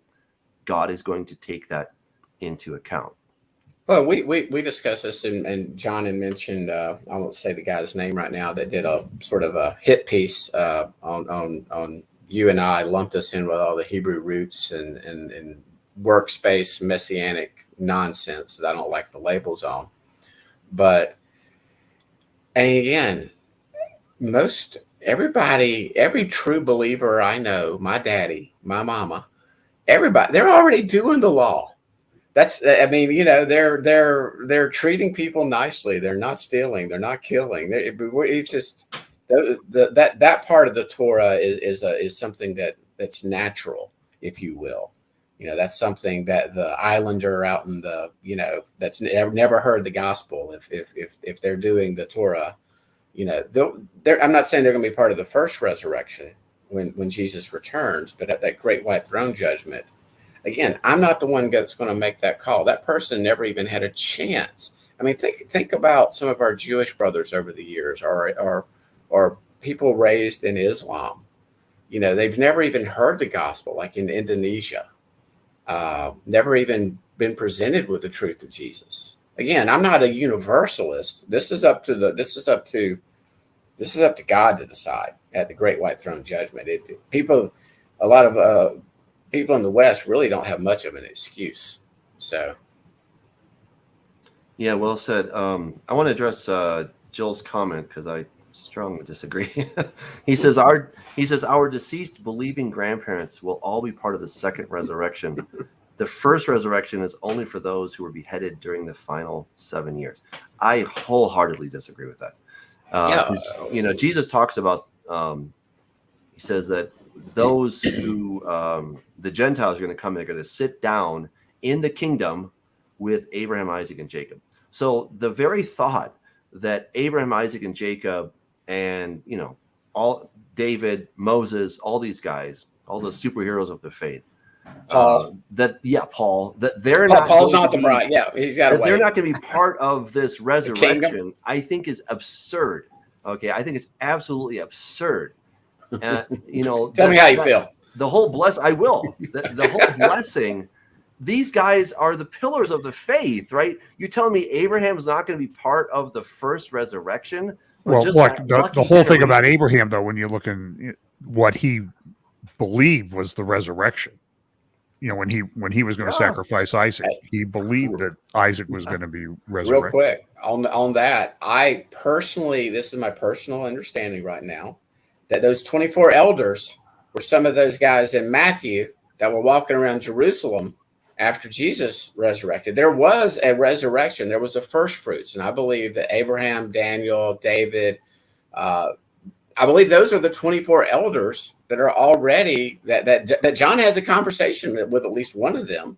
Speaker 1: God is going to take that into account.
Speaker 2: Well, we discussed this, and John had mentioned, I won't say the guy's name right now, that did a sort of a hit piece on you and I, lumped us in with all the Hebrew roots and workspace messianic nonsense that I don't like the labels on. But, and again, every true believer I know, my daddy, my mama, everybody, they're already doing the law. That's, I mean, they're treating people nicely. They're not stealing. They're not killing. It's just that part of the Torah is something that's natural, if you will. That's something that the islander out in the, that's never heard the gospel. If they're doing the Torah, I'm not saying they're going to be part of the first resurrection when Jesus returns, but at that great white throne judgment, again, I'm not the one that's going to make that call. That person never even had a chance. I mean, think about some of our Jewish brothers over the years, or people raised in Islam. They've never even heard the gospel, like in Indonesia. Never even been presented with the truth of Jesus. Again, I'm not a universalist. This is up to God to decide at the great white throne judgment. A lot of people in the West really don't have much of an excuse. So,
Speaker 1: yeah, well said. I want to address Jill's comment because I strongly disagree. He says our deceased believing grandparents will all be part of the second resurrection. The first resurrection is only for those who were beheaded during the final 7 years. I wholeheartedly disagree with that. Jesus talks about, he says that those who, the Gentiles are going to come, they're going to sit down in the kingdom with Abraham, Isaac, and Jacob. So the very thought that Abraham, Isaac, and Jacob, and, all David, Moses, all these guys, all the superheroes of the faith,
Speaker 2: Paul,
Speaker 1: that they're
Speaker 2: Paul's not the bride. Yeah, he's got to wait.
Speaker 1: They're not going to be part of this resurrection. I think is absurd. Okay, I think it's absolutely absurd. Tell
Speaker 2: me how you feel.
Speaker 1: The whole I will. The whole blessing. These guys are the pillars of the faith, right? You telling me Abraham's not going to be part of the first resurrection?
Speaker 3: Well, the whole thing about Abraham, though, when you look in what he believed was the resurrection. When he was going to sacrifice Isaac, he believed that Isaac was going to be resurrected.
Speaker 2: Real quick on that, I personally, this is my personal understanding right now, that those 24 elders were some of those guys in Matthew that were walking around Jerusalem after Jesus resurrected. There was a resurrection. There was a first fruits. And I believe that Abraham, Daniel, David, I believe those are the 24 elders that are already, that John has a conversation with at least one of them.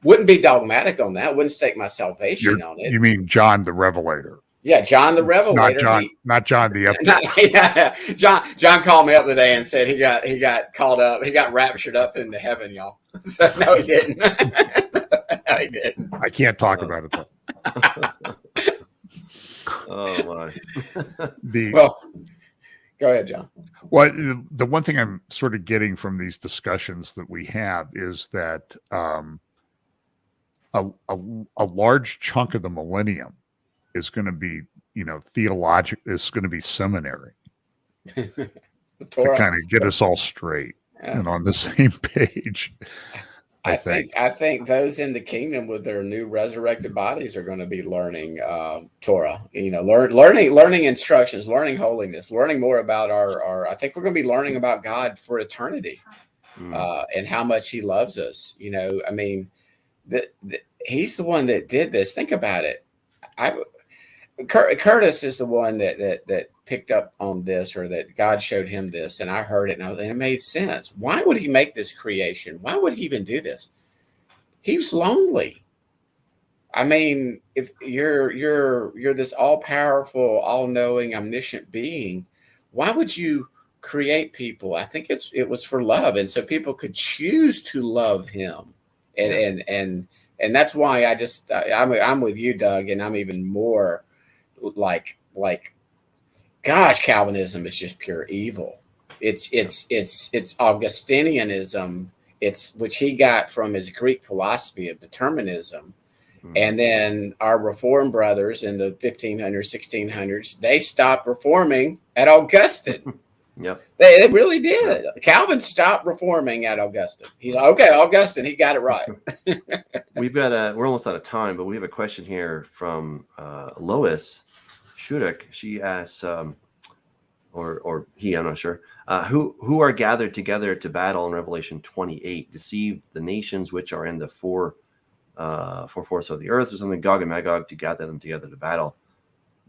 Speaker 2: Wouldn't be dogmatic on that. Wouldn't stake my salvation on it.
Speaker 3: You mean John the Revelator?
Speaker 2: Yeah, John the Revelator.
Speaker 3: Not John the Update.
Speaker 2: John called me up today and said he got called up. He got raptured up into heaven, y'all. So no, he didn't. No, he didn't.
Speaker 3: I can't talk about it though.
Speaker 1: Oh my.
Speaker 2: Well, go ahead, John.
Speaker 3: Well, the one thing I'm sort of getting from these discussions that we have is that a large chunk of the millennium is going to be, theological, is going to be seminary to kind of get us all straight and on the same page. I think
Speaker 2: those in the kingdom with their new resurrected bodies are going to be learning Torah, learning instructions, learning holiness, learning more about our I think we're going to be learning about God for eternity and how much he loves us. I mean, he's the one that did this. Think about it. Curtis is the one that picked up on this, or that God showed him this, and I heard it, and it made sense. Why would he make this creation? Why would he even do this? He was lonely. I mean, if you're this all-powerful, all-knowing, omniscient being, why would you create people? I think it was for love, and so people could choose to love him, and that's why I'm with you, Doug, and I'm even more like, gosh, Calvinism is just pure evil. It's Augustinianism, which he got from his Greek philosophy of determinism. And then our Reformed brothers in the 1500s, 1600s, they stopped reforming at Augustine.
Speaker 1: Yep.
Speaker 2: They really did. Calvin stopped reforming at Augustine. He's like, okay, Augustine, he got it right.
Speaker 1: We're almost out of time, but we have a question here from Lois Shurik. She asks, or he, I'm not sure, who are gathered together to battle in Revelation 28, deceive the nations which are in the four fourths of the earth or something, Gog and Magog, to gather them together to battle.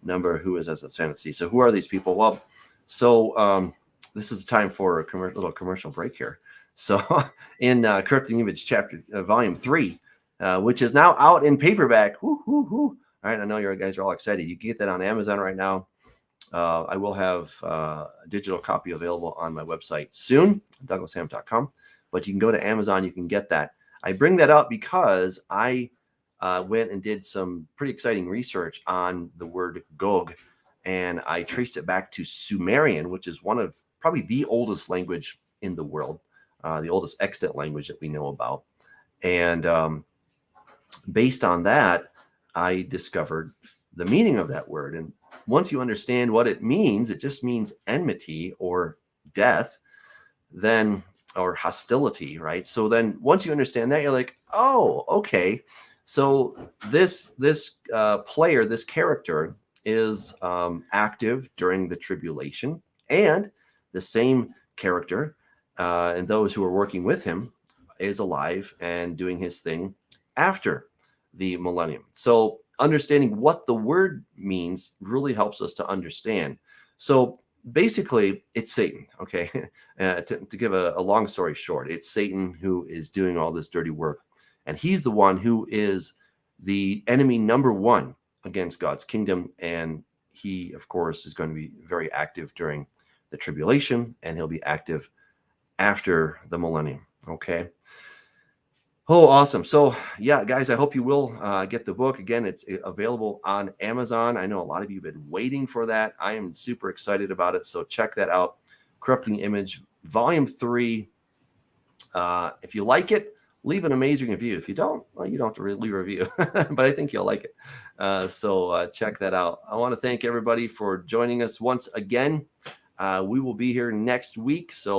Speaker 1: Number who is as the sand of the sea. So who are these people? Well, so this is time for a little commercial break here. So in Corrupting Image volume 3, which is now out in paperback. All right, I know you guys are all excited. You can get that on Amazon right now. I will have a digital copy available on my website soon, douglashamp.com. But you can go to Amazon. You can get that. I bring that up because I went and did some pretty exciting research on the word Gog, and I traced it back to Sumerian, which is one of probably the oldest language in the world, the oldest extant language that we know about. And based on that, I discovered the meaning of that word. And once you understand what it means, it just means enmity or death, then, or hostility, right? So then once you understand that, you're like, oh, okay. So this player, this character is active during the tribulation, and the same character and those who are working with him is alive and doing his thing after the millennium. So understanding what the word means really helps us to understand. So basically, it's Satan, okay? To give a long story short, it's Satan who is doing all this dirty work. And he's the one who is the enemy number one against God's kingdom. And he, of course, is going to be very active during the tribulation, and he'll be active after the millennium, okay? Oh, awesome. So, yeah, guys, I hope you will get the book. Again, it's available on Amazon. I know a lot of you have been waiting for that. I am super excited about it. So check that out. Corrupting Image, Volume 3. If you like it, leave an amazing review. If you don't, well, you don't have to leave a review, but I think you'll like it. So check that out. I want to thank everybody for joining us once again. We will be here next week. So